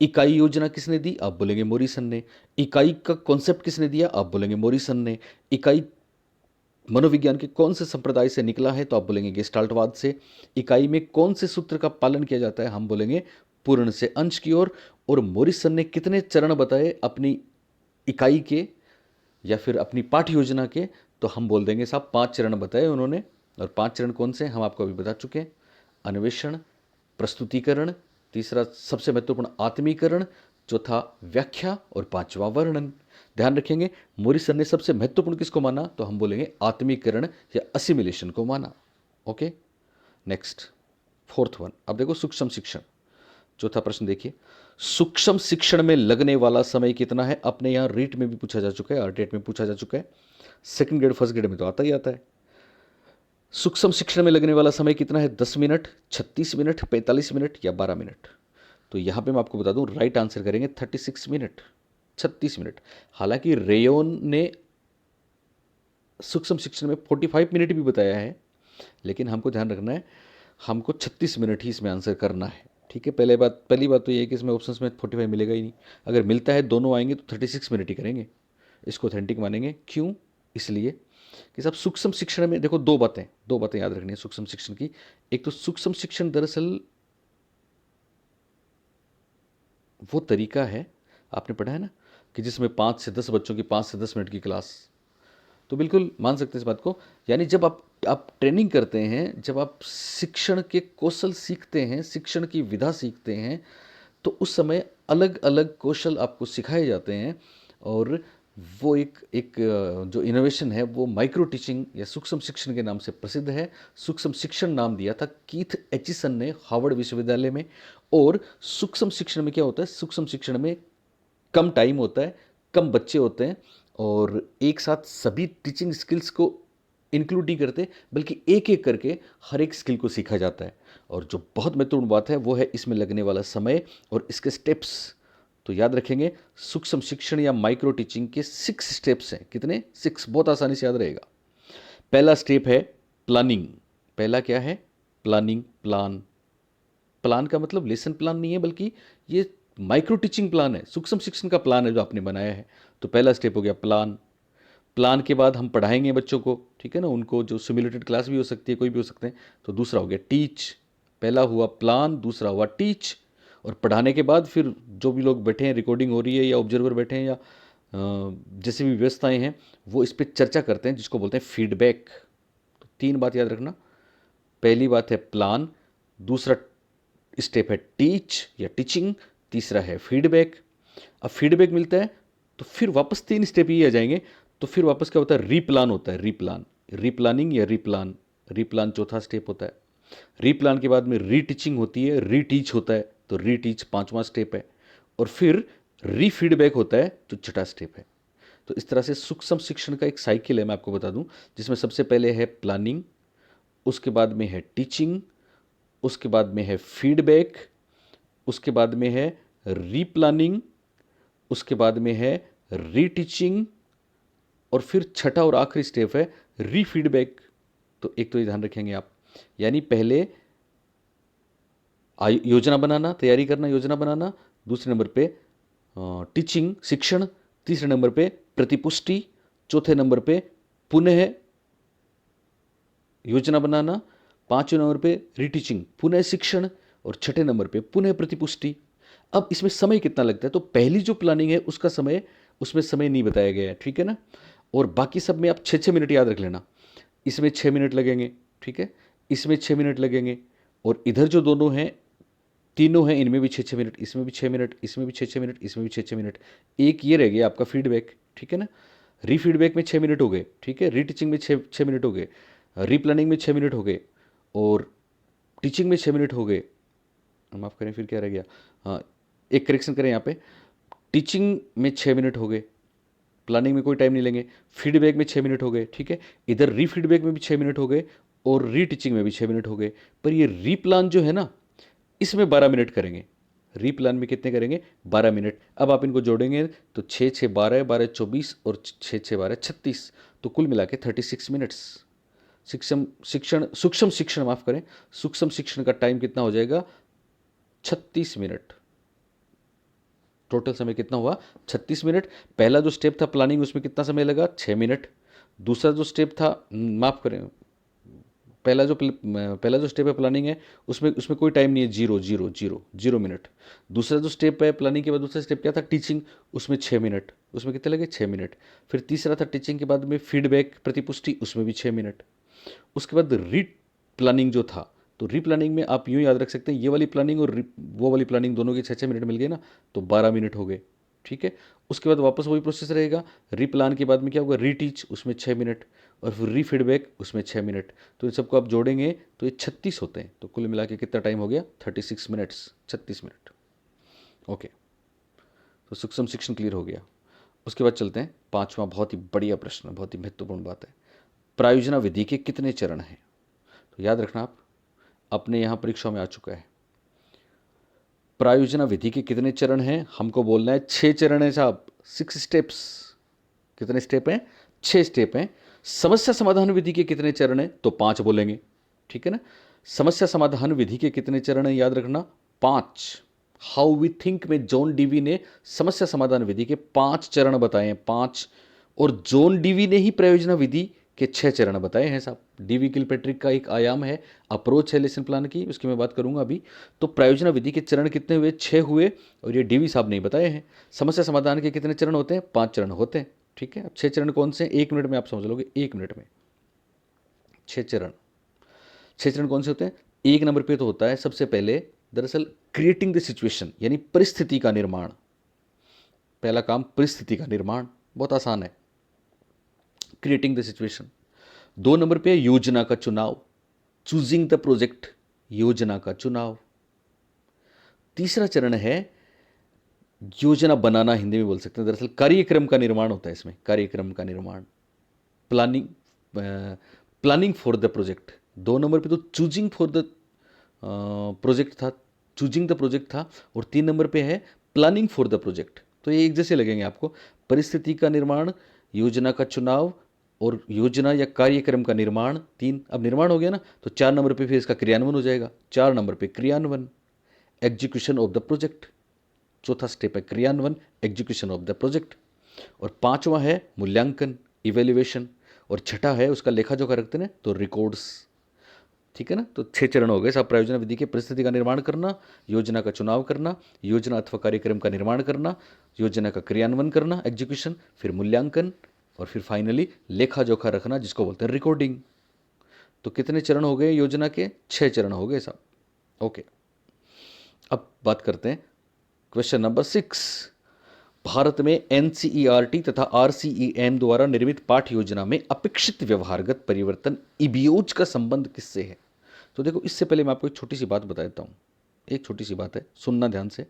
इकाई योजना किसने दी? आप बोलेंगे मॉरिसन ने। इकाई का कॉन्सेप्ट किसने दिया? आप बोलेंगे मॉरिसन ने। इकाई मनोविज्ञान के कौन से संप्रदाय से निकला है? तो आप बोलेंगे गेस्टाल्टवाद से। इकाई में कौन से सूत्र का पालन किया जाता है? हम बोलेंगे पूर्ण से अंश की ओर। और मॉरिसन ने कितने चरण बताए अपनी इकाई के या फिर अपनी पाठ योजना के? तो हम बोल देंगे साहब 5 चरण बताए उन्होंने। और 5 चरण कौन से हैं हम आपको अभी बता चुके हैं। अन्वेषण, प्रस्तुतिकरण, तीसरा सबसे महत्वपूर्ण आत्मीकरण, चौथा व्याख्या और पांचवा वर्णन। ध्यान रखेंगे मॉरिसन ने सबसे महत्वपूर्ण किसको माना? तो हम बोलेंगे आत्मीकरण या असिमिलेशन को माना। Okay, next, fourth one. अब देखो सूक्ष्म शिक्षण। चौथा प्रश्न देखिए, सूक्ष्म शिक्षण में लगने वाला समय कितना है? अपने यहाँ रीट में भी पूछा जा चुका है, आरटेट में पूछा जा चुका है, सेकंड ग्रेड फर्स्ट ग्रेड में तो आता ही आता है। सूक्ष्म शिक्षण में लगने वाला समय कितना है? 10 मिनट, 36 मिनट, 45 मिनट या 12 मिनट? तो यहाँ पे मैं आपको बता दूं राइट आंसर करेंगे 36 मिनट, 36 मिनट। हालांकि रेयोन ने सूक्ष्म शिक्षण में 45 मिनट भी बताया है, लेकिन हमको ध्यान रखना है, हमको 36 मिनट ही इसमें आंसर करना है। ठीक है, पहली बात तो ये है कि इसमें ऑप्शंस में 45 मिलेगा ही नहीं। अगर मिलता है, दोनों आएंगे तो 36 मिनट ही करेंगे, इसको ऑथेंटिक मानेंगे। क्यों? इसलिए कि साहब सूक्ष्म शिक्षण में देखो दो बातें याद रखनी है सूक्ष्म शिक्षण की। एक तो सूक्ष्म शिक्षण दरअसल वो तरीका है, आपने पढ़ा है ना, कि जिसमें 5 से 10 बच्चों की 5 से 10 मिनट की क्लास। तो बिल्कुल मान सकते हैं इस बात को। यानी जब आप ट्रेनिंग करते हैं, जब आप शिक्षण के कौशल सीखते हैं, शिक्षण की विधा सीखते हैं, तो उस समय अलग अलग कौशल आपको सिखाए जाते हैं। और वो एक जो इनोवेशन है वो माइक्रो टीचिंग या सूक्ष्म शिक्षण के नाम से प्रसिद्ध है। सूक्ष्म शिक्षण नाम दिया था कीथ एचिसन ने हार्वर्ड विश्वविद्यालय में। और सूक्ष्म शिक्षण में क्या होता है? सूक्ष्म शिक्षण में कम टाइम होता है, कम बच्चे होते हैं, और एक साथ सभी टीचिंग स्किल्स को इंक्लूड नहीं करते, बल्कि एक एक करके हर एक स्किल को सीखा जाता है। और जो बहुत महत्वपूर्ण बात है वो है इसमें लगने वाला समय और इसके स्टेप्स। तो याद रखेंगे सूक्ष्म शिक्षण या माइक्रो टीचिंग के 6 स्टेप्स हैं। कितने? 6। बहुत आसानी से याद रहेगा। पहला स्टेप है प्लानिंग। पहला क्या है? प्लानिंग, प्लान का मतलब लेसन प्लान नहीं है, बल्कि ये माइक्रो टीचिंग प्लान है, सूक्ष्म शिक्षण का प्लान है जो आपने बनाया है। तो पहला स्टेप हो गया प्लान के बाद हम पढ़ाएंगे बच्चों को, ठीक है ना, उनको जो सिमुलेटेड क्लास भी हो सकती है, कोई भी हो सकते हैं। तो दूसरा हो गया टीच। पहला हुआ प्लान, दूसरा हुआ टीच। और पढ़ाने के बाद फिर जो भी लोग बैठे हैं, रिकॉर्डिंग हो रही है या ऑब्जर्वर बैठे हैं या जैसे भी व्यवस्थाएं हैं, वो इस पर चर्चा करते हैं, जिसको बोलते हैं फीडबैक। तो 3 बात याद रखना। पहली बात है प्लान, दूसरा स्टेप है टीच या टीचिंग, तीसरा है फीडबैक। अब फीडबैक मिलता है तो फिर वापस 3 स्टेप ही आ जाएंगे। तो फिर वापस क्या होता है? रीप्लान होता है, रीप्लानिंग या रीप्लान चौथा स्टेप होता है। रीप्लान के बाद में रीटीचिंग होती है, रीटीच होता है, तो रीटीच 5वां स्टेप है। और फिर रीफीडबैक होता है जो छठा स्टेप है। तो इस तरह से सूक्ष्म शिक्षण का एक साइकिल है, मैं आपको बता दूं, जिसमें सबसे पहले है प्लानिंग, उसके बाद में है टीचिंग, उसके बाद में है फीडबैक, उसके बाद में है रीप्लानिंग, उसके बाद में है रीटीचिंग, और फिर छठा और आखिरी स्टेप है रीफीडबैक। तो एक तो ये ध्यान रखेंगे आप, यानी पहले योजना बनाना, तैयारी करना, योजना बनाना, दूसरे नंबर पे टीचिंग, शिक्षण, तीसरे नंबर पे प्रतिपुष्टि, चौथे नंबर पे पुनः योजना बनाना, पांचवें नंबर पे रीटीचिंग, पुनः शिक्षण, और छठे नंबर पे पुनः प्रतिपुष्टि। अब इसमें समय कितना लगता है? तो पहली जो प्लानिंग है उसका समय, उसमें समय नहीं बताया गया है, ठीक है ना। और बाकी सब में आप 6-6 मिनट याद रख लेना। इसमें 6 मिनट लगेंगे, ठीक है, इसमें 6 मिनट लगेंगे, और इधर जो दोनों हैं, तीनों हैं, इनमें भी 6-6 मिनट, इसमें भी 6 मिनट, इसमें भी 6-6 मिनट, इसमें भी 6-6 मिनट। एक ये रह गया आपका फीडबैक, ठीक है ना। रीफीडबैक में 6 मिनट हो गए, ठीक है, रीटीचिंग में 6 मिनट हो गए, रीप्लानिंग में 6 मिनट हो गए, और टीचिंग में 6 मिनट हो गए। माफ़ करें, फिर क्या रह गया? हाँ, एक करेक्शन करें यहाँ पे, टीचिंग में 6 मिनट हो गए, प्लानिंग में कोई टाइम नहीं लेंगे, फीडबैक में 6 मिनट हो गए, ठीक है, इधर रीफीडबैक में भी 6 मिनट हो गए, और रीटीचिंग में भी 6 मिनट हो गए। पर ये रीप्लान जो है ना, इसमें 12 मिनट करेंगे। रीप्लान में कितने करेंगे? 12 मिनट। अब आप इनको जोड़ेंगे तो 6 6 12, 12 24 और 6 6 12 36, तो कुल मिला के 36 मिनट्स। सूक्ष्म शिक्षण माफ करें, सूक्ष्म शिक्षण का टाइम कितना हो जाएगा? 36 मिनट। टोटल समय कितना हुआ? 36 मिनट। पहला जो स्टेप था प्लानिंग, उसमें कितना समय लगा? 6 मिनट। दूसरा जो स्टेप था, माफ करें, पहला जो स्टेप है प्लानिंग है, उसमें उसमें कोई टाइम नहीं है, 0 मिनट। दूसरा जो स्टेप है प्लानिंग के बाद, दूसरा स्टेप क्या था? टीचिंग, उसमें 6 मिनट। उसमें कितने लगे? 6 मिनट। फिर तीसरा था टीचिंग के बाद में फीडबैक, प्रतिपुष्टि, उसमें भी 6 मिनट। उसके बाद री प्लानिंग जो था, तो री प्लानिंग में आप यूँ याद रख सकते हैं, ये वाली प्लानिंग और वो वाली प्लानिंग दोनों के 6 मिनट मिल गए ना, तो 12 मिनट हो गए, ठीक है। उसके बाद वापस वही प्रोसेस रहेगा, री प्लान के बाद में क्या होगा? रीटीच, उसमें 6 मिनट, और फिर री फीडबैक, उसमें 6 मिनट। तो इन सबको आप जोड़ेंगे तो ये 36 होते हैं। तो कुल मिला के कितना टाइम हो गया? 36 मिनट्स, 36 मिनट। ओके, तो सूक्ष्म शिक्षण क्लियर हो गया। उसके बाद चलते हैं पांचवा, बहुत ही बढ़िया प्रश्न, बहुत ही महत्वपूर्ण बात है। प्रायोजना विधि के कितने चरण हैं? तो याद रखना, आप अपने यहाँ परीक्षा में आ चुका है। प्रायोजना विधि के कितने चरण हैं? हमको बोलना है 6 चरण है साहब, 6 स्टेप्स। कितने स्टेप हैं? 6 स्टेप हैं। समस्या समाधान विधि के कितने चरण हैं? तो 5 बोलेंगे, ठीक है ना। समस्या समाधान विधि के कितने चरण हैं? याद रखना, 5। हाउ वी थिंक में जॉन डीवी ने समस्या समाधान विधि के 5 चरण बताए हैं, 5। और जॉन डीवी ने ही प्रयोजना विधि के 6 चरण बताए हैं साहब। डीवी किलपेट्रिक का एक आयाम है, अप्रोच है लेसन प्लान की, उसकी मैं बात करूंगा अभी। तो प्रयोजना विधि के चरण कितने हुए? 6 हुए, और ये डीवी साहब ने बताए हैं। समस्या समाधान के कितने चरण होते हैं? 5 चरण होते हैं, ठीक है। अब 6 चरण कौन से हैं? 1 मिनट में आप समझ लोगे, 1 मिनट में 6 चरण। 6 चरण कौन से होते हैं? 1 नंबर पे तो होता है सबसे पहले, दरअसल क्रिएटिंग द सिचुएशन, यानी परिस्थिति का निर्माण। पहला काम परिस्थिति का निर्माण, बहुत आसान है, क्रिएटिंग द सिचुएशन। 2 नंबर पे योजना का चुनाव, चूजिंग द प्रोजेक्ट, योजना का चुनाव। तीसरा चरण है योजना बनाना, हिंदी में बोल सकते हैं, दरअसल कार्यक्रम का निर्माण होता है इसमें, कार्यक्रम का निर्माण, planning, planning for the project. 2 number पे तो चूजिंग फॉर द प्रोजेक्ट था, चूजिंग द प्रोजेक्ट था, और 3 नंबर पे है प्लानिंग फॉर द प्रोजेक्ट। तो ये एक जैसे लगेंगे आपको, परिस्थिति का निर्माण, योजना का चुनाव, और योजना या कार्यक्रम का निर्माण। 3, अब निर्माण हो गया ना, तो 4 नंबर पे फिर इसका क्रियान्वयन हो जाएगा। 4 नंबर पे क्रियान्वयन, एग्जीक्यूशन ऑफ द प्रोजेक्ट। चौथा स्टेप है क्रियान्वयन, एग्जीक्यूशन ऑफ द प्रोजेक्ट। और 5वां है मूल्यांकन, इवेल्युएशन। और छठा है उसका लेखा जोखा रखते हैं तो रिकॉर्ड्स, ठीक है ना। तो 6 चरण हो गए साहब प्रायोजना विधि के। परिस्थिति का निर्माण करना, योजना का चुनाव करना, योजना अथवा कार्यक्रम का निर्माण करना, योजना का क्रियान्वयन करना, एग्जीक्यूशन, फिर मूल्यांकन, और फिर फाइनली लेखा जोखा रखना, जिसको बोलते हैं रिकॉर्डिंग। तो कितने चरण हो गए योजना के? 6 चरण हो गए साहब। ओके, अब बात करते हैं क्वेश्चन नंबर 6। भारत में एनसीईआरटी तथा आरसीईएम द्वारा निर्मित पाठ्य योजना में अपेक्षित व्यवहारगत परिवर्तन इबियोज का संबंध किससे है? तो देखो, इससे पहले मैं आपको एक छोटी सी बात बता देता हूँ। एक छोटी सी बात है, सुनना ध्यान से।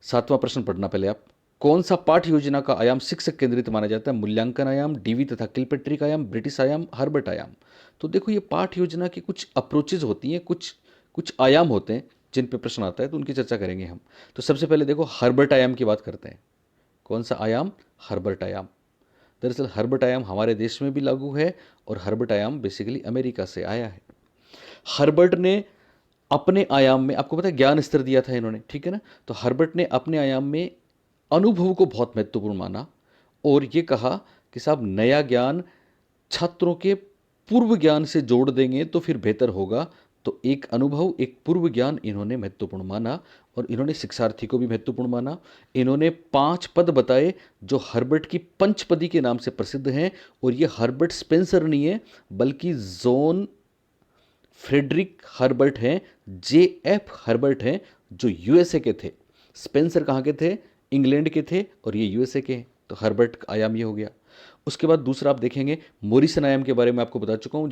7वां प्रश्न पढ़ना पहले आप। कौन सा पाठ्य योजना का आयाम शिक्षक केंद्रित माना जाता है? मूल्यांकन आयाम, डीवी तथा किलपेट्रिक आयाम, ब्रिटिश आयाम, हर्बर्ट आयाम। तो देखो, ये पाठ्य योजना की कुछ अप्रोचेज होती हैं, कुछ कुछ आयाम होते हैं जिन पे प्रश्न आता है, तो उनकी चर्चा करेंगे हम। तो सबसे पहले देखो, हर्बर्ट आयाम की बात करते हैं। कौन सा आयाम? हर्बर्ट आयाम। दरअसल हर्बर्ट आयाम हमारे देश में भी लागू है, और हर्बर्ट आयाम बेसिकली अमेरिका से आया है। हर्बर्ट ने अपने आयाम में, आपको पता है ज्ञान स्तर दिया था इन्होंने, ठीक है ना। तो हर्बर्ट ने अपने आयाम में अनुभव को बहुत महत्वपूर्ण माना, और ये कहा कि साहब नया ज्ञान छात्रों के पूर्व ज्ञान से जोड़ देंगे तो फिर बेहतर होगा। तो एक अनुभव, एक पूर्व ज्ञान इन्होंने महत्वपूर्ण माना, और इन्होंने शिक्षार्थी को भी महत्वपूर्ण माना। इन्होंने 5 पद बताए जो हर्बर्ट की पंचपदी के नाम से प्रसिद्ध हैं, और ये हर्बर्ट स्पेंसर नहीं है, बल्कि जॉन फ्रेडरिक हर्बर्ट हैं, JF हर्बर्ट हैं, जो यूएसए के थे। स्पेंसर कहाँ के थे? इंग्लैंड के थे, और ये यूएसए के हैं। तो हर्बर्ट आयाम ये हो गया। उसके बाद दूसरा आप देखेंगे मोरिसन आयाम के बारे में आपको बता चुका हूँ,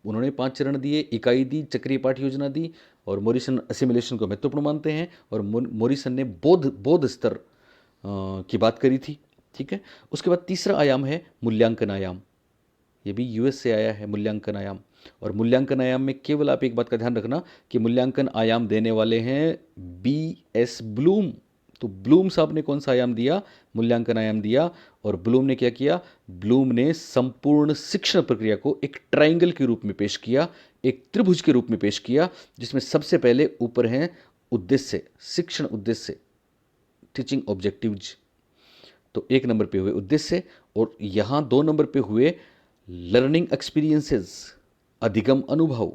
उन्होंने 5 चरण दिए, इकाई दी, चक्रीय पाठ योजना दी, और मोरिसन असिमिलेशन को महत्वपूर्ण मानते हैं, और मोरिसन ने बौद्ध स्तर की बात करी थी। ठीक है। उसके बाद तीसरा आयाम है मूल्यांकन आयाम। ये भी यूएस से आया है, मूल्यांकन आयाम। और मूल्यांकन आयाम में केवल आप एक बात का ध्यान रखना कि मूल्यांकन आयाम देने वाले हैं बीएस ब्लूम। तो ब्लूम साहब ने कौन सा आयाम दिया? मूल्यांकन आयाम दिया। और ब्लूम ने क्या किया? ब्लूम ने संपूर्ण शिक्षण प्रक्रिया को एक ट्राइंगल के रूप में पेश किया, एक त्रिभुज के रूप में पेश किया, जिसमें सबसे पहले ऊपर हैं उद्देश्य, शिक्षण उद्देश्य, टीचिंग ऑब्जेक्टिव्स। तो 1 नंबर पे हुए उद्देश्य, और यहां 2 नंबर पे हुए लर्निंग एक्सपीरियंसेस, अधिगम अनुभव,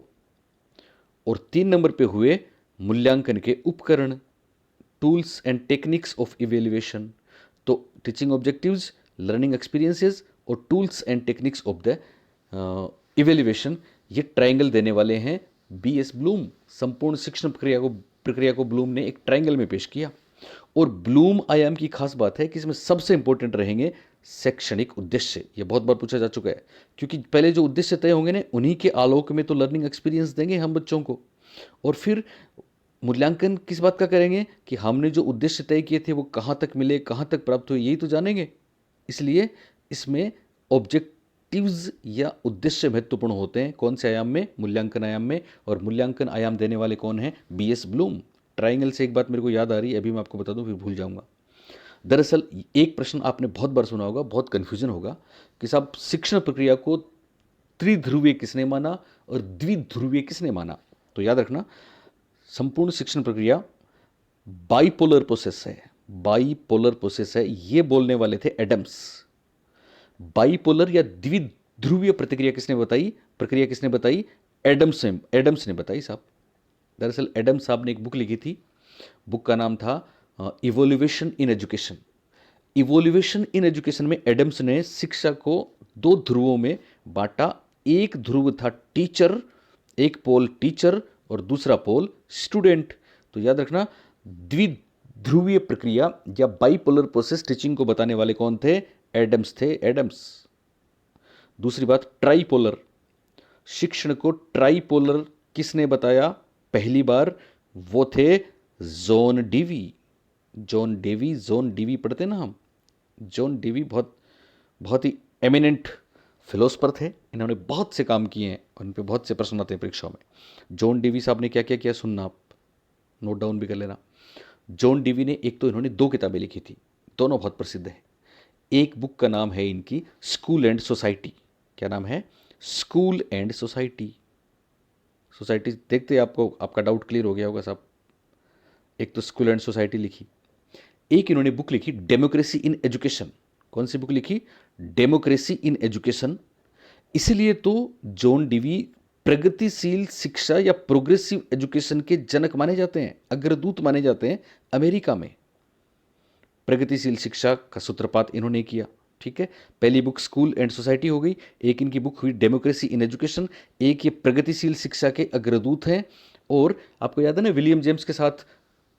और 3 नंबर पे हुए मूल्यांकन के उपकरण, tools and techniques of evaluation. तो टीचिंग ऑब्जेक्टिव्स, लर्निंग एक्सपीरियंसेस और tools and techniques of the evaluation, ये ट्रायंगल देने वाले हैं बीएस ब्लूम। संपूर्ण शिक्षण प्रक्रिया को ब्लूम ने एक ट्रायंगल में पेश किया। और ब्लूम आयाम की खास बात है कि इसमें सबसे इंपॉर्टेंट रहेंगे शैक्षणिक उद्देश्य। ये बहुत बार पूछा जा चुका है, क्योंकि पहले जो उद्देश्य तय होंगे ना, उन्हीं के आलोक में तो लर्निंग एक्सपीरियंस देंगे हम बच्चों को, और फिर मूल्यांकन किस बात का करेंगे कि हमने जो उद्देश्य तय किए थे वो कहाँ तक मिले, कहाँ तक प्राप्त हुए, यही तो जानेंगे। इसलिए इसमें ऑब्जेक्टिव्स या उद्देश्य महत्वपूर्ण होते हैं। कौन से आयाम में? मूल्यांकन आयाम में। और मूल्यांकन आयाम देने वाले कौन हैं? BS Bloom. ट्राइंगल से एक बात मेरे को याद आ रही है, अभी मैं आपको बता दूं, फिर भूल जाऊंगा। दरअसल एक प्रश्न आपने बहुत बार सुना होगा, बहुत कन्फ्यूजन होगा कि साहब शिक्षण प्रक्रिया को त्रिध्रुवीय किसने माना और द्विध्रुवीय किसने माना? तो याद रखना, संपूर्ण शिक्षण प्रक्रिया बाइपोलर प्रोसेस है, बाइपोलर प्रोसेस है, ये बोलने वाले थे एडम्स। बाइपोलर या द्विध्रुवीय प्रक्रिया किसने बताई? एडम्स ने बताई साहब। दरअसल एडम्स साहब ने एक बुक लिखी थी, बुक का नाम था evolution in education. Evolution in education में एडम्स ने शिक्षा को 2 ध्रुवों में बांटा। एक ध्रुव था टीचर, एक पोल टीचर और दूसरा पोल स्टूडेंट। तो याद रखना, द्विध्रुवीय प्रक्रिया या बाइपोलर प्रोसेस टीचिंग को बताने वाले कौन थे? एडम्स थे, एडम्स। दूसरी बात, ट्राइपोलर, शिक्षण को ट्राइपोलर किसने बताया पहली बार? वो थे जॉन डीवी। जॉन डीवी पढ़ते ना हम। जॉन डीवी बहुत ही एमिनेंट फिलोसफर थे। इन्होंने बहुत से काम किए हैं, उन पे बहुत से प्रश्न आते हैं परीक्षाओं में। जॉन डीवी साहब ने क्या क्या किया, सुनना आप, नोट डाउन भी कर लेना। जॉन डीवी ने एक तो इन्होंने 2 किताबें लिखी थी, दोनों बहुत प्रसिद्ध हैं। एक बुक का नाम है इनकी स्कूल एंड सोसाइटी। क्या नाम है? School and society. सोसाइटी देखते आपको आपका डाउट क्लियर हो गया होगा साहब। एक तो स्कूल एंड सोसाइटी लिखी, एक इन्होंने बुक लिखी डेमोक्रेसी इन एजुकेशन। कौन सी बुक लिखी? Democracy in education. इसलिए तो जॉन डीवी प्रगतिशील शिक्षा या प्रोग्रेसिव एजुकेशन के जनक माने जाते हैं, अग्रदूत माने जाते हैं अमेरिका में। प्रगतिशील शिक्षा का सूत्रपात इन्होंने किया। ठीक है, पहली बुक स्कूल एंड सोसाइटी हो गई, एक इनकी बुक हुई डेमोक्रेसी इन एजुकेशन, एक ये प्रगतिशील शिक्षा के अग्रदूत हैं। और आपको याद है ना, विलियम जेम्स के साथ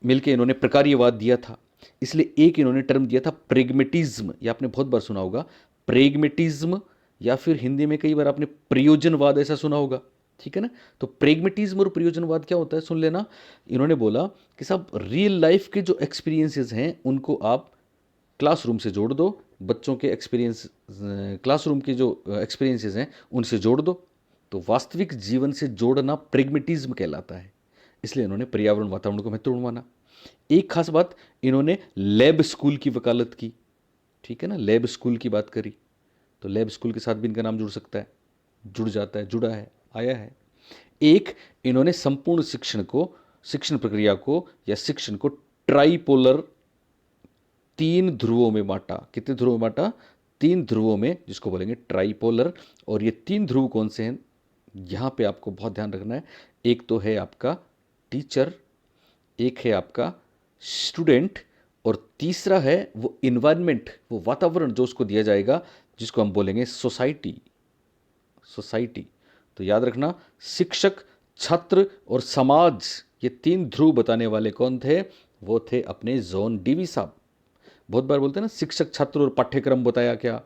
मिलकर इन्होंने प्रकार्यवाद दिया था, इसलिए एक इन्होंने टर्म दिया था प्रेगमेटिज्म। ये आपने बहुत बार सुना होगा, प्रेगमेटिज्म, या फिर हिंदी में कई बार आपने प्रयोजनवाद ऐसा सुना होगा। ठीक है ना। तो प्रेगमेटिज्म और प्रयोजनवाद क्या होता है, सुन लेना। इन्होंने बोला कि साहब रियल लाइफ के जो एक्सपीरियंसेस हैं उनको आप क्लासरूम से जोड़ दो, बच्चों के एक्सपीरियंस क्लासरूम के जो एक्सपीरियंसेस हैं उनसे जोड़ दो। तो वास्तविक जीवन से जोड़ना प्रेगमेटिज्म कहलाता है। इसलिए इन्होंने पर्यावरण वातावरण को महत्वपूर्ण माना। एक खास बात, इन्होंने लैब स्कूल की वकालत की। ठीक है ना, लैब स्कूल की बात करी, तो लैब स्कूल के साथ भी इनका नाम जुड़ सकता है, जुड़ जाता है, जुड़ा है, आया है। एक, इन्होंने संपूर्ण शिक्षण प्रक्रिया को या शिक्षण को ट्राइपोलर 3 ध्रुवों में बांटा। कितने ध्रुवों में बांटा? 3 ध्रुवों में, जिसको बोलेंगे ट्राइपोलर। और ये 3 ध्रुव कौन से हैं, यहां पे आपको बहुत ध्यान रखना है। एक तो है आपका टीचर, एक है आपका स्टूडेंट, और तीसरा है वो इन्वायरमेंट, वो वातावरण जो उसको दिया जाएगा, जिसको हम बोलेंगे सोसाइटी। सोसाइटी। तो याद रखना, शिक्षक, छात्र और समाज, ये 3 ध्रुव बताने वाले कौन थे? वो थे अपने जॉन डीवी साहब। बहुत बार बोलते हैं ना, शिक्षक, छात्र और पाठ्यक्रम बताया क्या,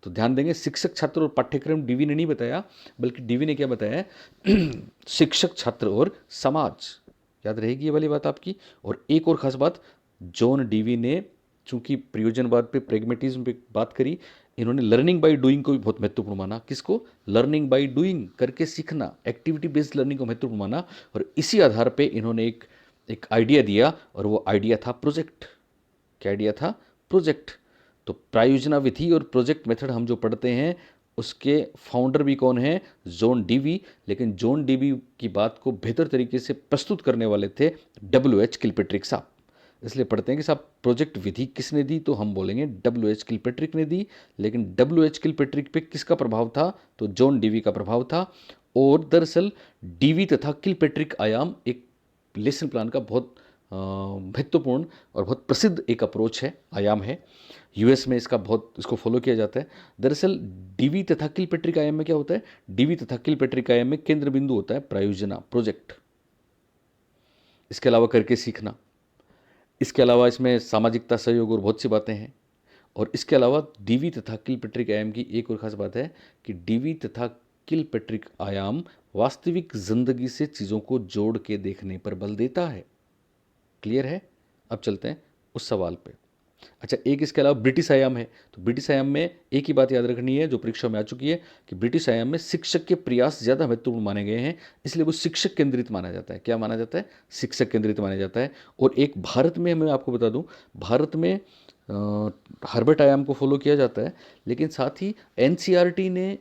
तो ध्यान देंगे, शिक्षक छात्र और पाठ्यक्रम डीवी ने नहीं बताया, बल्कि डीवी ने क्या बताया है शिक्षक छात्र और समाज। याद रहेगी ये वाली बात आपकी। और एक और खास बात, जॉन डीवी ने चूंकि प्रयोजनवाद पे, प्रेगमेटिज्म पे बात करी, इन्होंने लर्निंग बाय डूइंग को भी बहुत महत्वपूर्ण माना। किसको? लर्निंग बाय डूइंग, करके सीखना, एक्टिविटी बेस्ड लर्निंग को महत्वपूर्ण माना। और इसी आधार पे इन्होंने एक आइडिया दिया, और वो आइडिया था प्रोजेक्ट। क्या आइडिया था? प्रोजेक्ट। तो प्रायोजना विधि और प्रोजेक्ट मेथड हम जो पढ़ते हैं, उसके फाउंडर भी कौन है? John Dewey. लेकिन जॉन डीवी की बात को बेहतर तरीके से प्रस्तुत करने वाले थे W.H. किलपेट्रिक साहब। इसलिए पढ़ते हैं कि साहब प्रोजेक्ट विधि किसने दी, तो हम बोलेंगे W.H. किलपेट्रिक ने दी। लेकिन W.H. किलपेट्रिक पे किसका प्रभाव था? तो जॉन डीवी का प्रभाव था। और दरअसल डीवी तथा किलपेट्रिक आयाम एक लेसन प्लान का बहुत महत्वपूर्ण और बहुत प्रसिद्ध एक अप्रोच है, आयाम है। यूएस में इसको फॉलो किया जाता है। दरअसल डीवी तथा किलपेट्रिक आयाम में क्या होता है? डीवी तथा किलपेट्रिक आयाम में केंद्र बिंदु होता है प्रायोजना, प्रोजेक्ट। इसके अलावा करके सीखना, इसके अलावा इसमें सामाजिकता, सहयोग और बहुत सी बातें हैं। और इसके अलावा डीवी तथा किलपेट्रिक आयाम की एक और खास बात है कि डीवी तथा किलपेट्रिक आयाम वास्तविक जिंदगी से चीज़ों को जोड़ के देखने पर बल देता है। क्लियर है? अब चलते हैं उस सवाल पे। अच्छा, एक इसके अलावा ब्रिटिश आयाम है। तो ब्रिटिश आयाम में एक ही बात याद रखनी है जो परीक्षा में आ चुकी है, कि ब्रिटिश आयाम में शिक्षक के प्रयास ज़्यादा महत्वपूर्ण माने गए हैं, इसलिए वो शिक्षक केंद्रित माना जाता है। क्या माना जाता है? शिक्षक केंद्रित माना जाता है। और एक भारत में, मैं आपको बता दूं, भारत में हर्बर्ट आयाम को फॉलो किया जाता है, लेकिन साथ ही एनसीईआरटी ने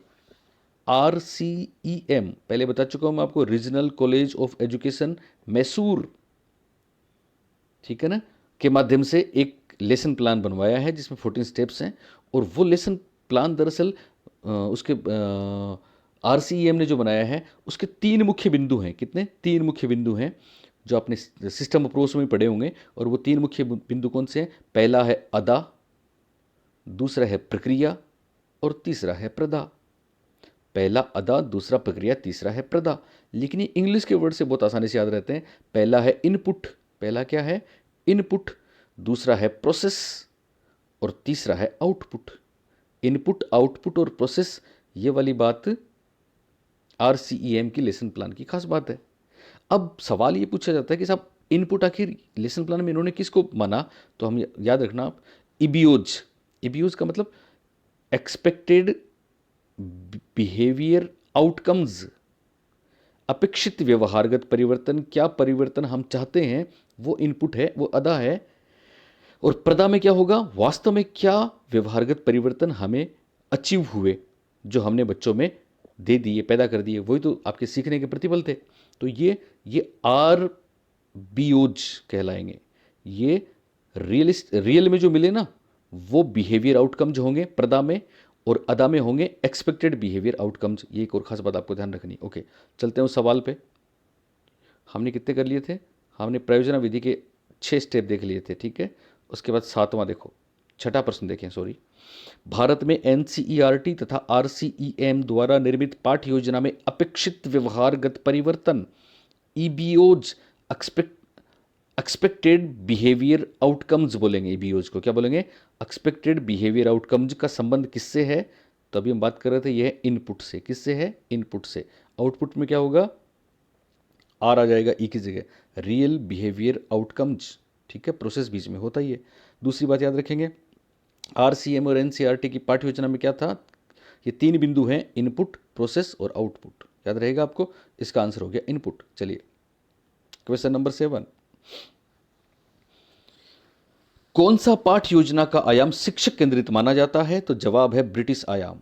RCEM, पहले बता चुका हूं मैं आपको, regional college of education Mysore, ठीक है ना, के माध्यम से एक लेसन प्लान बनवाया है जिसमें 14 स्टेप्स हैं। और वो लेसन प्लान दरअसल उसके RCEM ने जो बनाया है, उसके 3 मुख्य बिंदु हैं। कितने? 3 मुख्य बिंदु हैं जो आपने सिस्टम अप्रोच में पढ़े होंगे। और वो 3 मुख्य बिंदु कौन से हैं? पहला है अदा, दूसरा है प्रक्रिया, और तीसरा है प्रदा। पहला अदा, दूसरा प्रक्रिया, तीसरा है प्रदा। लेकिन ये इंग्लिश के वर्ड से बहुत आसानी से याद रहते हैं। पहला है इनपुट, पहला क्या है? इनपुट। दूसरा है प्रोसेस, और तीसरा है आउटपुट। इनपुट, आउटपुट और प्रोसेस, ये वाली बात RCEM की लेसन प्लान की खास बात है। अब सवाल ये पूछा जाता है कि साहब इनपुट आखिर लेसन प्लान में इन्होंने किसको माना? तो हम याद रखना, इबियोज। इबियोज का मतलब एक्सपेक्टेड बिहेवियर आउटकम्स, अपेक्षित व्यवहारगत परिवर्तन, क्या परिवर्तन हम चाहते हैं, वो इनपुट है, वो अदा है। और प्रदा में क्या होगा? वास्तव में क्या व्यवहारगत परिवर्तन हमें अचीव हुए, जो हमने बच्चों में दे दिए, पैदा कर दिए, वही तो आपके सीखने के प्रतिफल थे। तो ये RBOs कहलाएंगे। ये रियल में जो मिले ना, वो बिहेवियर आउटकम जो होंगे प्रदा में, और अदा में होंगे एक्सपेक्टेड बिहेवियर आउटकम्स। ये एक और खास बात आपको ध्यान रखनी। ओके, चलते हैं उस सवाल पे। हमने कितने कर लिए थे? हमने प्रयोजना विधि के 6 स्टेप देख लिए थे, ठीक है। उसके बाद 7वां देखो, छठा प्रश्न देखें, सॉरी। भारत में NCERT तथा RCEM द्वारा निर्मित पाठ्य योजना में अपेक्षित व्यवहारगत परिवर्तन, EBOs, एक्सपेक्टेड बिहेवियर आउटकम्स बोलेंगे। EBOs को क्या बोलेंगे? एक्सपेक्टेड बिहेवियर आउटकम्स का संबंध किससे है? तो अभी हम बात कर रहे थे, यह इनपुट से। किससे है? इनपुट से। आउटपुट में क्या होगा? आर आ जाएगा ई की जगह, रियल बिहेवियर आउटकम्स, ठीक है। प्रोसेस बीच में होता ही है। दूसरी बात याद रखेंगे, RCM और NCERT की पाठ्य योजना में क्या था? ये 3 बिंदु हैं, इनपुट, प्रोसेस और आउटपुट। याद रहेगा आपको? इसका आंसर हो गया इनपुट। चलिए क्वेश्चन नंबर 7, कौन सा पाठ्य योजना का आयाम शिक्षक केंद्रित माना जाता है? तो जवाब है ब्रिटिश आयाम,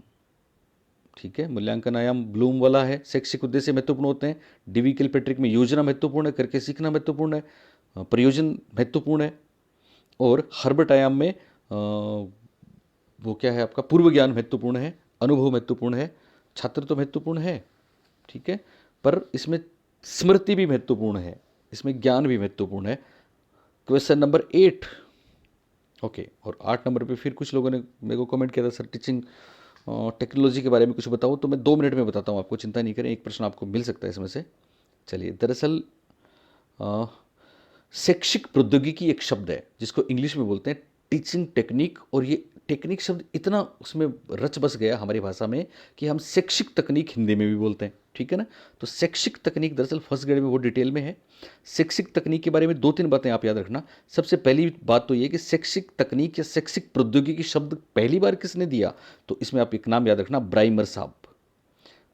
ठीक है। मूल्यांकन आयाम ब्लूम वाला है। शैक्षिक उद्देश्य महत्वपूर्ण होते हैं। डीवी किलपेट्रिक में योजना महत्वपूर्ण है, करके सीखना महत्वपूर्ण है, प्रयोजन महत्वपूर्ण है। और हर्बर्ट आयाम में वो क्या है आपका? पूर्व ज्ञान महत्वपूर्ण है, अनुभव महत्वपूर्ण है, छात्र तो महत्वपूर्ण है, ठीक है, पर इसमें स्मृति भी महत्वपूर्ण है, इसमें ज्ञान भी महत्वपूर्ण है। Question number 8, okay. और 8 नंबर पे फिर कुछ लोगों ने मेरे को कमेंट किया था, सर टीचिंग टेक्नोलॉजी के बारे में कुछ बताओ। तो मैं 2 मिनट में बताता हूँ आपको, चिंता नहीं करें, एक प्रश्न आपको मिल सकता है इसमें से। चलिए, दरअसल शैक्षिक प्रौद्योगिकी एक शब्द है जिसको इंग्लिश में बोलते हैं टीचिंग टेक्निक, और ये टेक्निक शब्द इतना उसमें रच बस गया हमारी भाषा में कि हम शैक्षिक तकनीक हिंदी में भी बोलते हैं, ठीक है ना। तो शैक्षिक तकनीक दरअसल फर्स्ट ग्रेड में वो डिटेल में है। शैक्षिक तकनीक के बारे में 2-3 बातें आप याद रखना। सबसे पहली बात तो ये कि शैक्षिक तकनीक या शैक्षिक प्रौद्योगिकी शब्द पहली बार किसने दिया, तो इसमें आप एक नाम याद रखना, ब्राइमर साहब।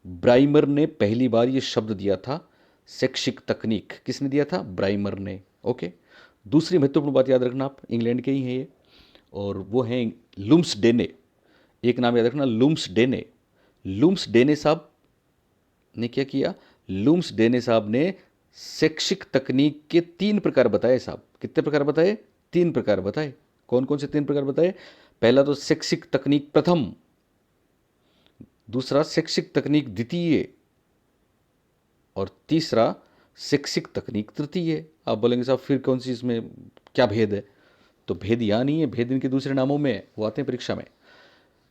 ब्राइमर ने पहली बार ये शब्द दिया था, शैक्षिक तकनीक किसने दिया था, ब्राइमर ने। ओके, दूसरी महत्वपूर्ण बात याद रखना आप, इंग्लैंड के ही हैं ये, और वो हैं लुम्सडेने। एक नाम याद रखना, लुम्सडेने। लुम्सडेने साहब ने क्या किया, लुम्सडेने साहब ने शैक्षिक तकनीक के 3 प्रकार बताए साहब। कितने प्रकार बताए, 3 प्रकार बताए। कौन कौन से 3 प्रकार बताए, पहला तो शैक्षिक तकनीक प्रथम, दूसरा शैक्षिक तकनीक द्वितीय, और तीसरा शैक्षिक तकनीक तृतीय। आप बोलेंगे साहब फिर कौन सी इसमें क्या भेद है, तो भेद यहाँ नहीं है, भेद इनके दूसरे नामों में है, वो आते हैं परीक्षा में।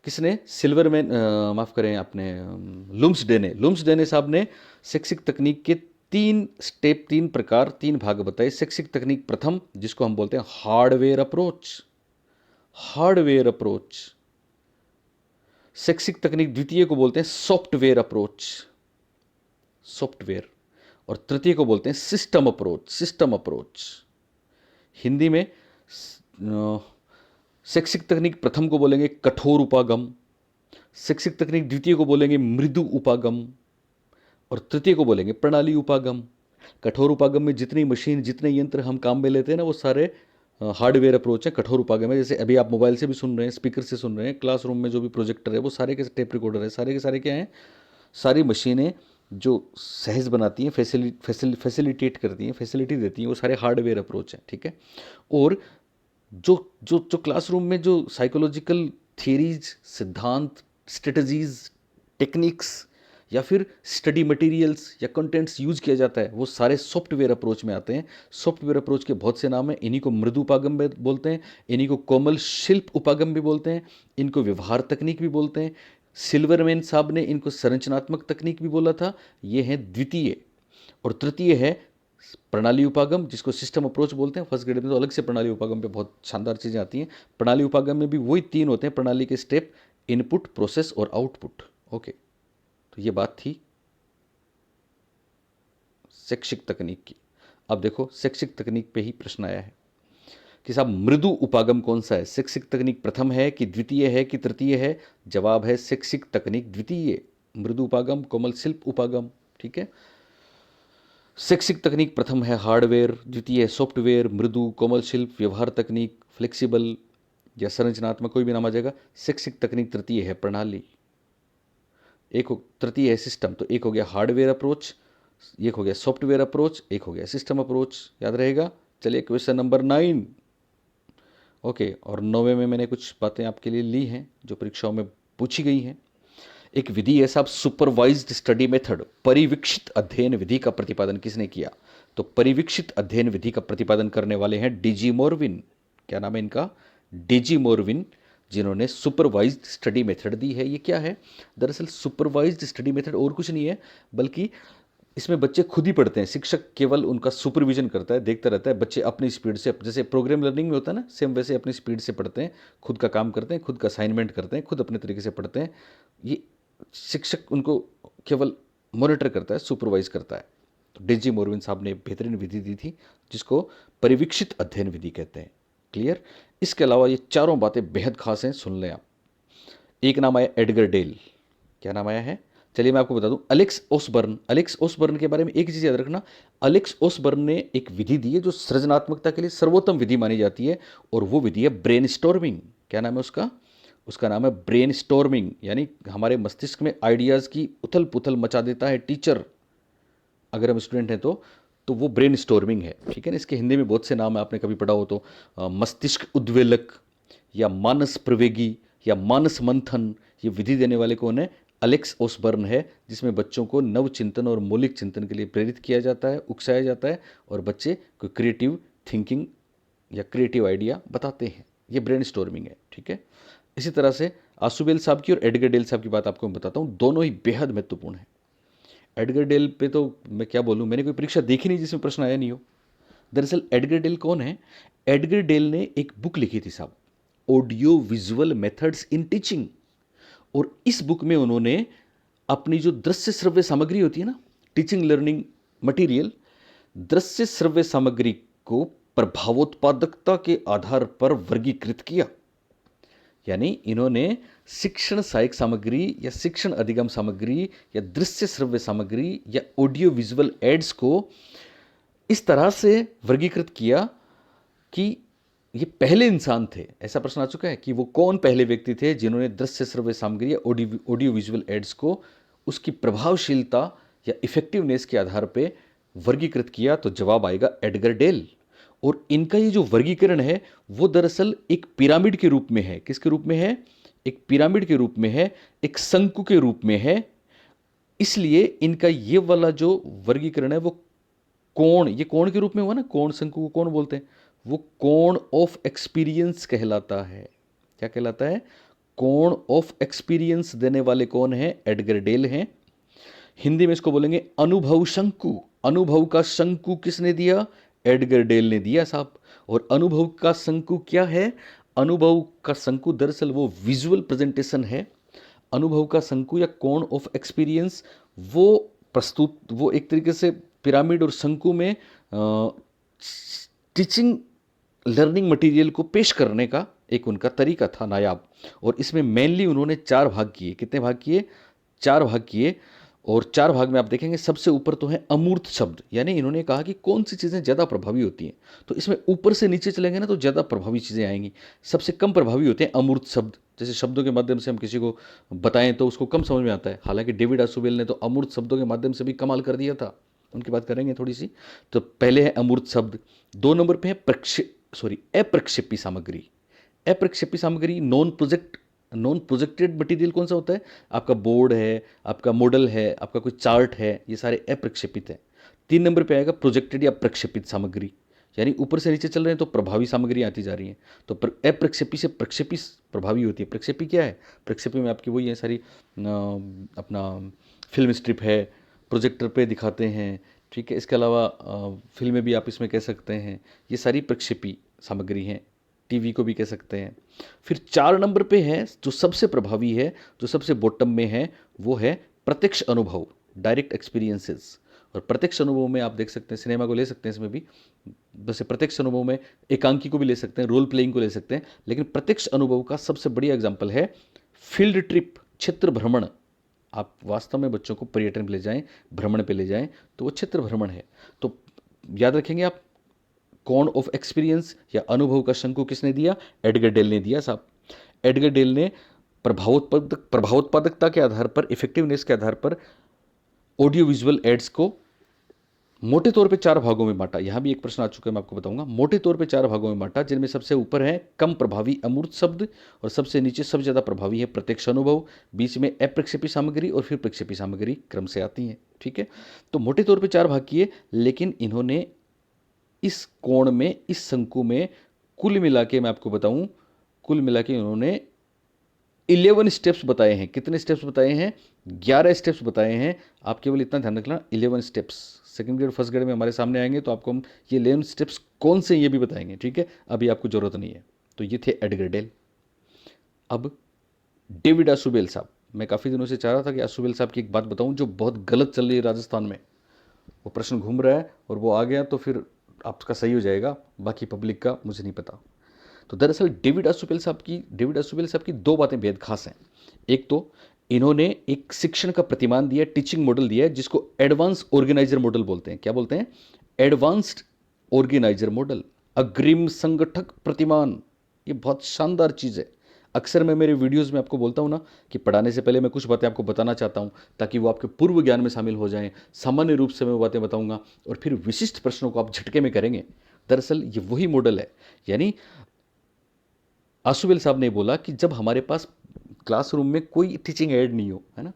किसने, सिल्वरमैन, माफ़ करें आपने, लुम्सडेने साहब ने शैक्षिक तकनीक के 3 स्टेप, 3 प्रकार, 3 भाग बताए। शैक्षिक तकनीक प्रथम, जिसको हम बोलते हैं हार्डवेयर अप्रोच, हार्डवेयर अप्रोच। शैक्षिक तकनीक द्वितीय को बोलते हैं सॉफ्टवेयर अप्रोच, सॉफ्टवेयर, और तृतीय को बोलते हैं system approach, system approach. Hindi में शैक्षिक तकनीक प्रथम को बोलेंगे कठोर उपागम, शैक्षिक तकनीक द्वितीय को बोलेंगे मृदु उपागम, और तृतीय को बोलेंगे प्रणाली उपागम। कठोर उपागम में जितनी मशीन, जितने यंत्र हम काम में लेते हैं ना, वो सारे हार्डवेयर अप्रोच है। कठोर उपागम है, जैसे अभी आप मोबाइल से भी सुन रहे हैं, स्पीकर से सुन रहे हैं, क्लासरूम में जो भी प्रोजेक्टर है वो सारे के टेप रिकॉर्डर है, सारे के सारे क्या हैं, सारी मशीनें जो सहज बनाती हैं, फैसिलिटेट करती हैं, फैसिलिटी देती हैं, वो सारे हार्डवेयर अप्रोच हैं, ठीक है। और जो जो जो क्लासरूम में जो साइकोलॉजिकल थियरीज, सिद्धांत, स्ट्रेटजीज, टेक्निक्स या फिर स्टडी मटेरियल्स या कंटेंट्स यूज किया जाता है, वो सारे सॉफ्टवेयर अप्रोच में आते हैं। सॉफ्टवेयर अप्रोच के बहुत से नाम हैं, इन्हीं को मृदु उपागम बोलते हैं, इन्हीं को कोमल शिल्प उपागम भी बोलते हैं, इनको व्यवहार तकनीक भी बोलते हैं। सिल्वरमैन साहब ने इनको संरचनात्मक तकनीक भी बोला था। ये है द्वितीय, और तृतीय है प्रणाली उपागम, जिसको सिस्टम अप्रोच बोलते हैं। फर्स्ट ग्रेड में तो अलग से प्रणाली उपागम पे बहुत शानदार चीज़ें आती हैं। प्रणाली उपागम में भी वही 3 होते हैं प्रणाली के स्टेप, इनपुट, प्रोसेस और आउटपुट। ओके, तो ये बात थी शैक्षिक तकनीक की। अब देखो शैक्षिक तकनीक पे ही प्रश्न आया है कि साहब मृदु उपागम कौन सा है, शैक्षिक तकनीक प्रथम है कि द्वितीय है कि तृतीय है। जवाब है शैक्षिक तकनीक द्वितीय, मृदु उपागम, कोमल शिल्प उपागम, ठीक है। शैक्षिक तकनीक प्रथम है हार्डवेयर, द्वितीय है सॉफ्टवेयर, मृदु, कोमल शिल्प, व्यवहार तकनीक, फ्लेक्सिबल या संरचनात्मक, कोई भी नाम आ जाएगा। शैक्षिक तकनीक तृतीय है प्रणाली, एक तृतीय है सिस्टम। तो एक हो गया हार्डवेयर अप्रोच, एक हो गया सॉफ्टवेयर अप्रोच, एक हो गया सिस्टम अप्रोच, याद रहेगा। चलिए क्वेश्चन नंबर 9। ओके, और 9वें में मैंने कुछ बातें आपके लिए ली हैं जो परीक्षाओं में पूछी गई हैं। एक विधि है साहब सुपरवाइज्ड स्टडी मेथड, परिवीक्षित अध्ययन विधि का प्रतिपादन किसने किया, तो परिवीक्षित अध्ययन विधि का प्रतिपादन करने वाले हैं डीजी मोरविन। क्या नाम है इनका, डीजी मोरविन, जिन्होंने सुपरवाइज्ड स्टडी मेथड दी है। ये क्या है, दरअसल सुपरवाइज्ड स्टडी मेथड और कुछ नहीं है, बल्कि इसमें बच्चे खुद ही पढ़ते हैं, शिक्षक केवल उनका सुपरविजन करता है, देखता रहता है। बच्चे अपनी स्पीड से, जैसे प्रोग्राम लर्निंग में होता है ना, सेम वैसे अपनी स्पीड से पढ़ते हैं, खुद का काम करते हैं, खुद का असाइनमेंट करते हैं, खुद अपने तरीके से पढ़ते हैं। ये शिक्षक उनको केवल मॉनिटर करता है, सुपरवाइज करता है। तो डीजी मोरविन साहब ने बेहतरीन विधि दी थी जिसको परिवीक्षित अध्ययन विधि कहते हैं। क्लियर। इसके अलावा ये चारों बातें बेहद खास हैं, सुन लें आप। एक नाम आया एडगर डेल। क्या नाम आया है, चलिए मैं आपको बता दूं, अलेक्स ओसबर्न। अलेक्स ओसबर्न के बारे में एक चीज़ याद रखना, अलेक्स ओसबर्न ने एक विधि दी है जो सृजनात्मकता के लिए सर्वोत्तम विधि मानी जाती है, और वो विधि है ब्रेनस्टॉर्मिंग। क्या नाम है उसका, उसका नाम है ब्रेनस्टॉर्मिंग, यानी हमारे मस्तिष्क में आइडियाज़ की उथल पुथल मचा देता है टीचर, अगर हम स्टूडेंट हैं तो वो ब्रेन स्टॉर्मिंग है, ठीक है ना। इसके हिंदी में बहुत से नाम है, आपने कभी पढ़ा हो तो मस्तिष्क उद्वेलक या मानस प्रवेगी या मानस मंथन। ये विधि देने वाले कौन है, अलेक्स ओसबर्न है, जिसमें बच्चों को नव चिंतन और मौलिक चिंतन के लिए प्रेरित किया जाता है, उकसाया जाता है, और बच्चे कोई क्रिएटिव थिंकिंग या क्रिएटिव आइडिया बताते हैं। ये ब्रेन स्टॉर्मिंग है, ठीक है। इसी तरह से आसुबेल साहब की और एडगर डेल साहब की बात आपको मैं बताता हूँ, दोनों ही बेहद महत्वपूर्ण है। एडगर डेल पे तो मैं क्या बोलूँ, मैंने कोई परीक्षा देखी नहीं जिसमें प्रश्न आया नहीं हो। दरअसल एडगर डेल कौन है, एडगर डेल ने एक बुक लिखी थी साहब, audio visual methods in teaching. और इस बुक में उन्होंने अपनी जो दृश्य श्रव्य सामग्री होती है ना, टीचिंग लर्निंग मटेरियल, दृश्य श्रव्य सामग्री को प्रभावोत्पादकता के आधार पर वर्गीकृत किया। यानी इन्होंने शिक्षण सहायक सामग्री या शिक्षण अधिगम सामग्री या दृश्य श्रव्य सामग्री या ऑडियो विजुअल एड्स को इस तरह से वर्गीकृत किया कि ये पहले इंसान थे। ऐसा प्रश्न आ चुका है कि वो कौन पहले व्यक्ति थे जिन्होंने दृश्य श्रव्य सामग्री या ऑडियो विजुअल एड्स को उसकी प्रभावशीलता या इफेक्टिवनेस के आधार पर वर्गीकृत किया। तो जवाब आएगा एडगर डेल। और इनका ये जो वर्गीकरण है वो दरअसल एक पिरामिड के रूप में है। किसके रूप में है? एक पिरामिड के रूप में है, एक शंकु के रूप में है। इसलिए इनका ये वाला जो वर्गीकरण है वो कोण, ये कोण के रूप में हुआ ना, कोण, शंकु को कोण बोलते हैं, वो कोण ऑफ एक्सपीरियंस कहलाता है। क्या कहलाता है? कोण ऑफ एक्सपीरियंस देने वाले कौन है? एडगर डेल हैं। हिंदी में इसको बोलेंगे अनुभव शंकु। अनुभव का शंकु किसने दिया? एडगर डेल ने दिया साहब। और अनुभव का शंकु क्या है? अनुभव का शंकु दरअसल वो विजुअल प्रेजेंटेशन है। अनुभव का शंकु या कोण ऑफ एक्सपीरियंस वो एक तरीके से पिरामिड और शंकु में टीचिंग लर्निंग मटेरियल को पेश करने का एक उनका तरीका था नायाब। और इसमें मेनली उन्होंने 4 भाग किए। कितने भाग किए? 4 भाग किए। और 4 भाग में आप देखेंगे सबसे ऊपर तो है अमूर्त शब्द। यानी इन्होंने कहा कि कौन सी चीज़ें ज़्यादा प्रभावी होती हैं। तो इसमें ऊपर से नीचे चलेंगे ना तो ज़्यादा प्रभावी चीज़ें आएंगी। सबसे कम प्रभावी होते हैं अमूर्त शब्द। जैसे शब्दों के माध्यम से हम किसी को बताएं तो उसको कम समझ में आता है। हालांकि डेविड आसुबेल ने तो अमूर्त शब्दों के माध्यम से भी कमाल कर दिया था। उनकी बात करेंगे थोड़ी सी। तो पहले है अमूर्त शब्द। 2 नंबर पे है अप्रक्षेपी सामग्री। अप्रक्षेपी सामग्री नॉन प्रोजेक्टेड मटेरियल कौन सा होता है? आपका बोर्ड है, आपका मॉडल है, आपका कोई चार्ट है, ये सारे अप्रक्षेपित है। 3 नंबर पे आएगा प्रोजेक्टेड या प्रक्षेपित सामग्री। यानी ऊपर से नीचे चल रहे हैं तो प्रभावी सामग्री आती जा रही है। तो अप्रक्षेपी से प्रक्षेपी प्रभावी होती है। प्रक्षेपी क्या है? प्रक्षेपी में आपकी वही है सारी अपना फिल्म स्ट्रिप है, प्रोजेक्टर पे दिखाते हैं, ठीक है। इसके अलावा फिल्में भी आप इसमें कह सकते हैं। ये सारी प्रक्षेपी सामग्री हैं। टीवी को भी कह सकते हैं। फिर 4 नंबर पे है जो सबसे प्रभावी है, जो सबसे बॉटम में है, वो है प्रत्यक्ष अनुभव, डायरेक्ट एक्सपीरियंसेस। और प्रत्यक्ष अनुभव में आप देख सकते हैं, सिनेमा को ले सकते हैं इसमें भी। वैसे प्रत्यक्ष अनुभव में एकांकी को भी ले सकते हैं, रोल प्लेइंग को ले सकते हैं, लेकिन प्रत्यक्ष अनुभव का सबसे बढ़िया एग्जाम्पल है फील्ड ट्रिप, क्षेत्र भ्रमण। आप वास्तव में बच्चों को पर्यटन पे ले जाएं, भ्रमण पे ले जाएं, तो वो क्षेत्र भ्रमण है। तो याद रखेंगे आप, कोण ऑफ एक्सपीरियंस या अनुभव का शंकु किसने दिया? एडगर डेल ने दिया साहब। एडगर डेल ने प्रभावोत्पादकता के आधार पर, इफेक्टिवनेस के आधार पर ऑडियो विजुअल एड्स को मोटे तौर पे 4 भागों में बांटा। यहां भी एक प्रश्न आ चुका है, मैं आपको बताऊंगा। मोटे तौर पे 4 भागों में बांटा, जिनमें सबसे ऊपर है कम प्रभावी अमूर्त शब्द और सबसे नीचे सबसे ज़्यादा प्रभावी है प्रत्यक्ष अनुभव। बीच में अप्रक्षेपी सामग्री और फिर प्रक्षेपी सामग्री क्रम से आती हैं, ठीक है। तो मोटे तौर पर 4 भाग किए, लेकिन इन्होंने इस कोण में, इस शंकु में कुल मिला के मैं आपको बताऊं, कुल मिला के उन्होंने 11 स्टेप्स बताए हैं। कितने स्टेप्स बताए हैं? 11 स्टेप्स बताए हैं। आप केवल इतना ध्यान रखना, 11 steps. Second grade first grade में हमारे सामने आएंगे तो आपको हम ये 11 स्टेप्स कौन से ये भी बताएंगे, ठीक है। अभी आपको जरूरत नहीं है। तो ये थे एडगर डेल। अब डेविड आसुबेल साहब, मैं काफ़ी दिनों से चाह रहा था कि आसुबेल साहब की एक बात बताऊं जो बहुत गलत चल रही है राजस्थान में। वो प्रश्न घूम रहा है और वो आ गया तो फिर आपका सही हो जाएगा, बाकी पब्लिक का मुझे नहीं पता। तो दरअसल डेविड आसुबेल साहब की 2 बातें बेहद खास हैं। एक तो इन्होंने एक शिक्षण का प्रतिमान दिया, टीचिंग मॉडल दिया है, जिसको एडवांस ऑर्गेनाइजर मॉडल बोलते हैं। क्या बोलते हैं? एडवांस्ड ऑर्गेनाइजर मॉडल, अग्रिम संगठक प्रतिमान। ये बहुत शानदार चीज़ है। अक्सर मैं मेरे वीडियोस में आपको बोलता हूँ ना कि पढ़ाने से पहले मैं कुछ बातें आपको बताना चाहता हूँ ताकि वो आपके पूर्व ज्ञान में शामिल हो जाएं। सामान्य रूप से मैं वो बातें बताऊंगा और फिर विशिष्ट प्रश्नों को आप झटके में करेंगे। दरअसल ये वही मॉडल है। यानी आसुबेल साहब ने बोला कि जब हमारे पास क्लासरूम में कोई टीचिंग एड नहीं हो, है ना,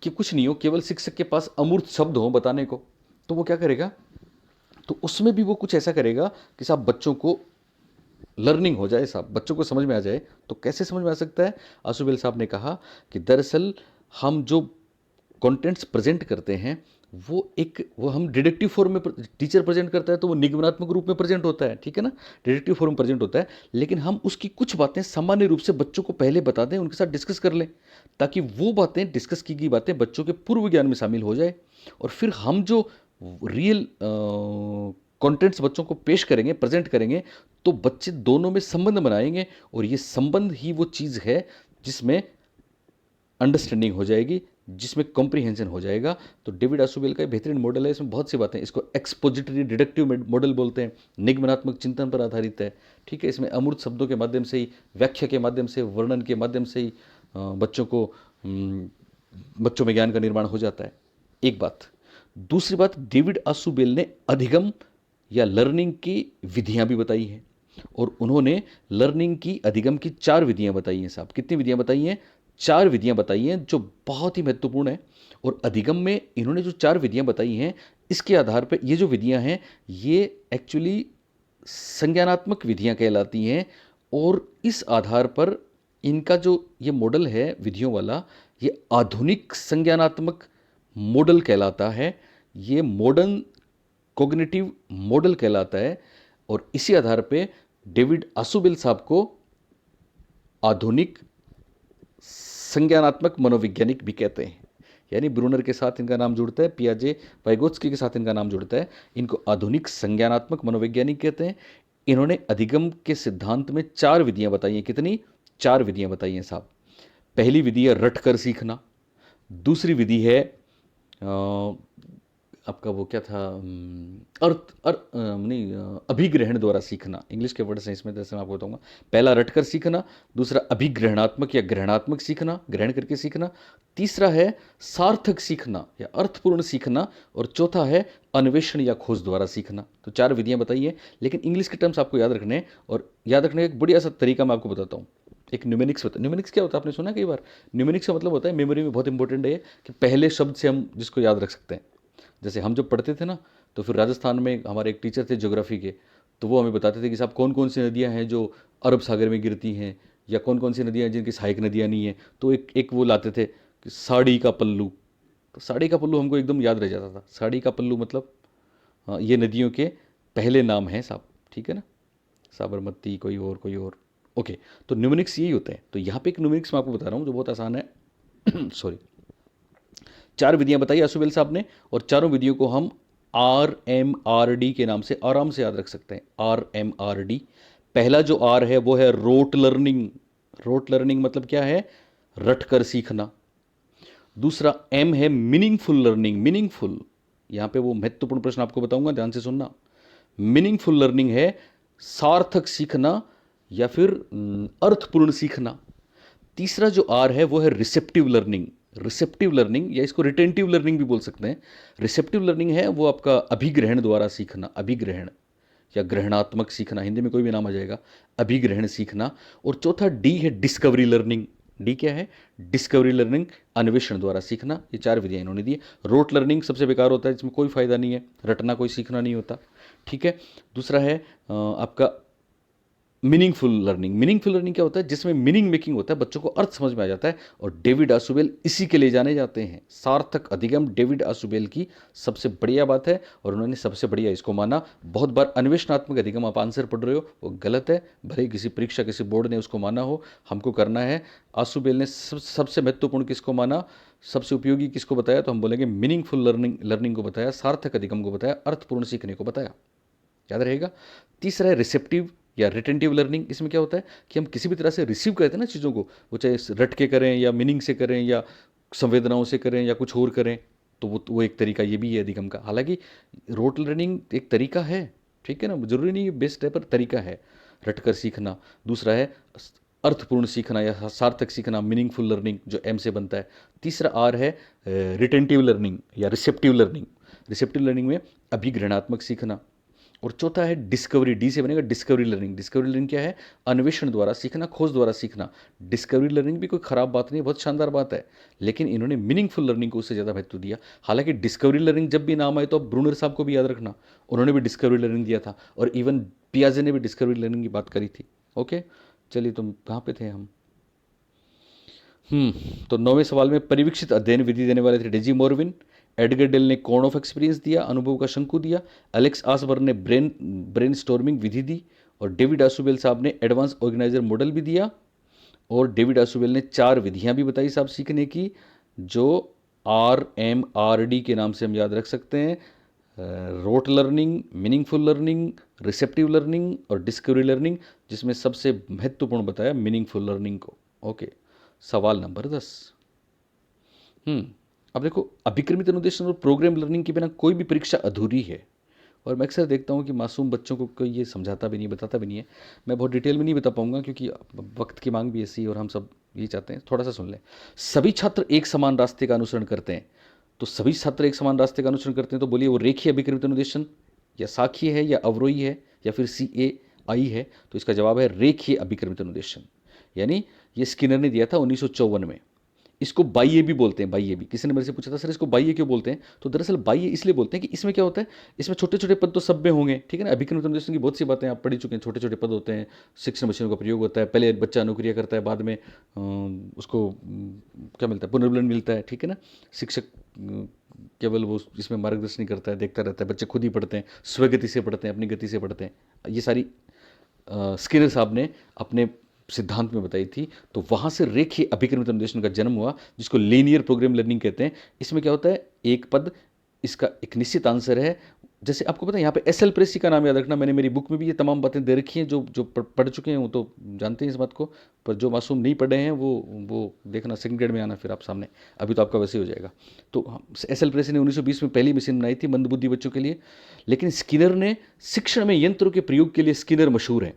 कि कुछ नहीं हो, केवल शिक्षक के पास अमूर्त शब्द हो बताने को, तो वो क्या करेगा? तो उसमें भी वो कुछ ऐसा करेगा कि साहब बच्चों को लर्निंग हो जाए, साहब बच्चों को समझ में आ जाए। तो कैसे समझ में आ सकता है? आसुबेल साहब ने कहा कि दरअसल हम जो कंटेंट्स प्रेजेंट करते हैं वो हम डिडक्टिव फॉर्म में टीचर प्रेजेंट करता है तो वो निगमनात्मक रूप में प्रेजेंट होता है, ठीक है ना, डिडक्टिव फॉर्म में प्रेजेंट होता है। लेकिन हम उसकी कुछ बातें सामान्य रूप से बच्चों को पहले बता दें, उनके साथ डिस्कस कर लें, ताकि वो बातें, डिस्कस की गई बातें बच्चों के पूर्व ज्ञान में शामिल हो जाए। और फिर हम जो रियल कंटेंट्स बच्चों को पेश करेंगे, प्रेजेंट करेंगे, तो बच्चे दोनों में संबंध बनाएंगे, और ये संबंध ही वो चीज़ है जिसमें अंडरस्टैंडिंग हो जाएगी, जिसमें कॉम्प्रिहेंशन हो जाएगा। तो डेविड आसुबेल का बेहतरीन मॉडल है, इसमें बहुत सी बातें, इसको एक्सपोजिटरी डिडक्टिव मॉडल बोलते हैं, निगमनात्मक चिंतन पर आधारित है, ठीक है। इसमें अमूर्त शब्दों के माध्यम से ही, व्याख्या के माध्यम से, वर्णन के माध्यम से ही बच्चों में ज्ञान का निर्माण हो जाता है। एक बात। दूसरी बात, डेविड आसुबेल ने अधिगम या लर्निंग की विधियां भी बताई हैं, और उन्होंने लर्निंग की, अधिगम की 4 विधियां बताई हैं साहब। कितनी विधियां बताई हैं? 4 विधियां बताई हैं, जो बहुत ही महत्वपूर्ण है। और अधिगम में इन्होंने जो 4 विधियां बताई हैं, इसके आधार पर ये जो विधियां हैं, ये एक्चुअली संज्ञानात्मक विधियां कहलाती हैं। और इस आधार पर इनका जो ये मॉडल है विधियों वाला, ये आधुनिक संज्ञानात्मक मॉडल कहलाता है, ये मॉडर्न कॉग्निटिव मॉडल कहलाता है। और इसी आधार पे डेविड आसुबेल साहब को आधुनिक संज्ञानात्मक मनोवैज्ञानिक भी कहते हैं। यानी ब्रूनर के साथ इनका नाम जुड़ता है, पियाजे, वाइगोत्स्की के साथ इनका नाम जुड़ता है। इनको आधुनिक संज्ञानात्मक मनोवैज्ञानिक कहते हैं। इन्होंने अधिगम के सिद्धांत में 4 विधियां बताई हैं। कितनी? 4 विधियां बताई हैं साहब। पहली विधि है रट कर सीखना। दूसरी विधि है आपका वो क्या था, अभिग्रहण द्वारा सीखना। इंग्लिश के वर्ड हैं इसमें, जैसे मैं आपको बताऊंगा। पहला रट कर सीखना, दूसरा अभिग्रहणात्मक या ग्रहणात्मक सीखना, ग्रहण करके सीखना, तीसरा है सार्थक सीखना या अर्थपूर्ण सीखना, और चौथा है अन्वेषण या खोज द्वारा सीखना। तो 4 विधियां बताई हैं, लेकिन इंग्लिश के टर्म्स आपको याद रखने हैं। और याद रखने का एक बढ़िया सा तरीका मैं आपको बताता हूँ। एक न्यूमेनिक्स होता है। न्यूमेनिक्स क्या होता है आपने सुना कई बार? न्यूमेनिक्स का मतलब होता है, मेमोरी में बहुत इंपॉर्टेंट है कि पहले शब्द से हम जिसको याद रख सकते हैं। जैसे हम जब पढ़ते थे ना, तो फिर राजस्थान में हमारे एक टीचर थे ज्योग्राफी के, तो वो हमें बताते थे कि साहब कौन कौन सी नदियाँ हैं जो अरब सागर में गिरती हैं, या कौन कौन सी नदियाँ हैं जिनकी सहायक नदियाँ नहीं हैं। तो एक एक वो लाते थे कि साड़ी का पल्लू। तो साड़ी का पल्लू हमको एकदम याद रह जाता था। साड़ी का पल्लू मतलब ये नदियों के पहले नाम हैं साहब, ठीक है ना, साबरमती, कोई और कोई और। ओके, तो न्यूमेनिक्स यही होता है। तो यहाँ पे एक न्यूमेनिक्स मैं आपको बता रहा हूँ जो बहुत आसान है। सॉरी। 4 विधियां बताई आसुबेल साहब ने, और चारों विधियों को हम RMRD के नाम से आराम से याद रख सकते हैं। RMRD। पहला जो R है वो है रोट लर्निंग। रोट लर्निंग मतलब क्या है? रट कर सीखना। दूसरा M है मीनिंगफुल लर्निंग। मीनिंगफुल, यहां पे वो महत्वपूर्ण प्रश्न आपको बताऊंगा, ध्यान से सुनना। मीनिंगफुल लर्निंग है सार्थक सीखना या फिर अर्थपूर्ण सीखना। तीसरा जो आर है वो है रिसेप्टिव लर्निंग। रिसेप्टिव लर्निंग, या इसको रिटेंटिव लर्निंग भी बोल सकते हैं। रिसेप्टिव लर्निंग है वो आपका अभिग्रहण द्वारा सीखना, अभिग्रहण या ग्रहणात्मक सीखना, हिंदी में कोई भी नाम आ जाएगा, अभिग्रहण सीखना। और चौथा डी है डिस्कवरी लर्निंग। डी क्या है? डिस्कवरी लर्निंग, अन्वेषण द्वारा सीखना। ये 4 विधियां इन्होंने दी। रोट लर्निंग सबसे बेकार होता है, इसमें कोई फायदा नहीं है, रटना कोई सीखना नहीं होता, ठीक है। दूसरा है आपका मीनिंगफुल लर्निंग। मीनिंगफुल लर्निंग क्या होता है? जिसमें मीनिंग मेकिंग होता है, बच्चों को अर्थ समझ में आ जाता है। और डेविड आसुबेल इसी के लिए जाने जाते हैं। सार्थक अधिगम डेविड आसुबेल की सबसे बढ़िया बात है, और उन्होंने सबसे बढ़िया इसको माना। बहुत बार अन्वेषणात्मक अधिगम आप आंसर पढ़ रहे हो, वो गलत है, भले ही किसी परीक्षा, किसी बोर्ड ने उसको माना हो, हमको करना है। आसुबेल ने सबसे महत्वपूर्ण किसको माना, सबसे उपयोगी किसको बताया? तो हम बोलेंगे मीनिंगफुल लर्निंग को बताया, सार्थक अधिगम को बताया, अर्थपूर्ण सीखने को बताया। याद रहेगा। तीसरा है रिसेप्टिव या रिटेंटिव लर्निंग। इसमें क्या होता है कि हम किसी भी तरह से रिसीव करते हैं ना चीज़ों को, वो चाहे रट के करें या मीनिंग से करें या संवेदनाओं से करें या कुछ और करें, तो वो एक तरीका ये भी है अधिगम का। हालांकि रोट लर्निंग एक तरीका है, ठीक है ना, जरूरी नहीं बेस्ट है, पर तरीका है रट कर सीखना। दूसरा है अर्थपूर्ण सीखना या सार्थक सीखना, मीनिंगफुल लर्निंग, जो एम से बनता है। तीसरा आर है रिटेंटिव लर्निंग या रिसेप्टिव लर्निंग। रिसेप्टिव लर्निंग में अभिग्रहणात्मक सीखना। और चौथा है डिस्कवरी। डी से बनेगा डिस्कवरी लर्निंग। डिस्कवरी लर्निंग क्या है? अन्वेषण द्वारा सीखना, खोज द्वारा सीखना। डिस्कवरी लर्निंग भी कोई खराब बात नहीं, बहुत शानदार बात है, लेकिन इन्होंने मीनिंगफुल लर्निंग को उससे ज़्यादा महत्व दिया। हालांकि डिस्कवरी लर्निंग जब भी नाम आए तो आप ब्रूनर साहब को भी याद रखना, उन्होंने भी डिस्कवरी लर्निंग दिया था, और इवन पियाजे ने भी डिस्कवरी लर्निंग की बात करी थी। ओके, चलिए, तुम कहाँ पे थे हम? तो 9वें सवाल में परिवीक्षित अध्ययन विधि देने वाले थे डेजी मोरविन। एडगर डेल ने कॉर्न ऑफ एक्सपीरियंस दिया, अनुभव का शंकु दिया। एलेक्स आसबर्न ने ब्रेन स्टॉर्मिंग विधि दी। और डेविड आसुबेल साहब ने एडवांस ऑर्गेनाइजर मॉडल भी दिया। और डेविड आसुबेल ने 4 विधियां भी बताई साहब सीखने की, जो RMRD के नाम से हम याद रख सकते हैं। Rote learning, meaningful learning, receptive learning और डिस्कवरी लर्निंग, जिसमें सबसे महत्वपूर्ण बताया मीनिंगफुल लर्निंग को। ओके, सवाल नंबर 10। अब देखो, अभिक्रमित अनुदेशन और प्रोग्राम लर्निंग के बिना कोई भी परीक्षा अधूरी है। और मैं अक्सर देखता हूँ कि मासूम बच्चों को कोई ये समझाता भी नहीं, बताता भी नहीं है। मैं बहुत डिटेल में नहीं बता पाऊंगा क्योंकि वक्त की मांग भी ऐसी है और हम सब ये चाहते हैं। थोड़ा सा सुन लें। सभी छात्र एक समान रास्ते का अनुसरण करते हैं। तो सभी छात्र एक समान रास्ते का अनुसरण करते हैं, तो बोलिए वो रेखीय अभिक्रमित अनुदेशन या साखीय है या अवरोही है या फिर CAI है? तो इसका जवाब है रेखीय अभिक्रमित अनुदेशन। यानी ये स्किनर ने दिया था 1954 में। इसको बाह्य भी बोलते हैं, बाह्य भी। किसी ने मेरे से पूछा था सर इसको बाह्य क्यों बोलते हैं? तो दरअसल बाह्य इसलिए बोलते हैं कि इसमें क्या होता है, इसमें छोटे छोटे पद तो सब में होंगे, ठीक है ना। अभिक्रमित अनुदेशन की बहुत सी बातें आप पढ़ ही चुके हैं। छोटे छोटे पद होते हैं, शिक्षण मशीनों का प्रयोग होता है, पहले बच्चा अनुक्रिया करता है, बाद में उसको क्या मिलता है, पुनर्मिलन मिलता है, ठीक है ना। शिक्षक केवल वो इसमें मार्गदर्शन नहीं करता है, देखता रहता है। बच्चे खुद ही पढ़ते हैं, स्वगति से पढ़ते हैं, अपनी गति से पढ़ते हैं। ये सारी स्किनर साहब ने अपने सिद्धांत में बताई थी। तो वहाँ से रेखीय अभिक्रमित अनुदेशन का जन्म हुआ, जिसको लीनियर प्रोग्राम लर्निंग कहते हैं। इसमें क्या होता है, एक पद, इसका एक निश्चित आंसर है। जैसे आपको पता है यहाँ पे SL प्रेसी का नाम याद रखना। मैंने मेरी बुक में भी ये तमाम बातें दे रखी हैं। जो जो पढ़ चुके हैं वो तो जानते हैं इस बात को, पर जो मासूम नहीं पढ़े हैं वो देखना, सेकंड ग्रेड में आना फिर आप सामने। अभी तो आपका वैसे ही हो जाएगा। तो SL प्रेसी ने 1920 में पहली मशीन बनाई थी मंदबुद्धि बच्चों के लिए। लेकिन स्किनर ने शिक्षण में यंत्रों के प्रयोग के लिए स्किनर मशहूर है।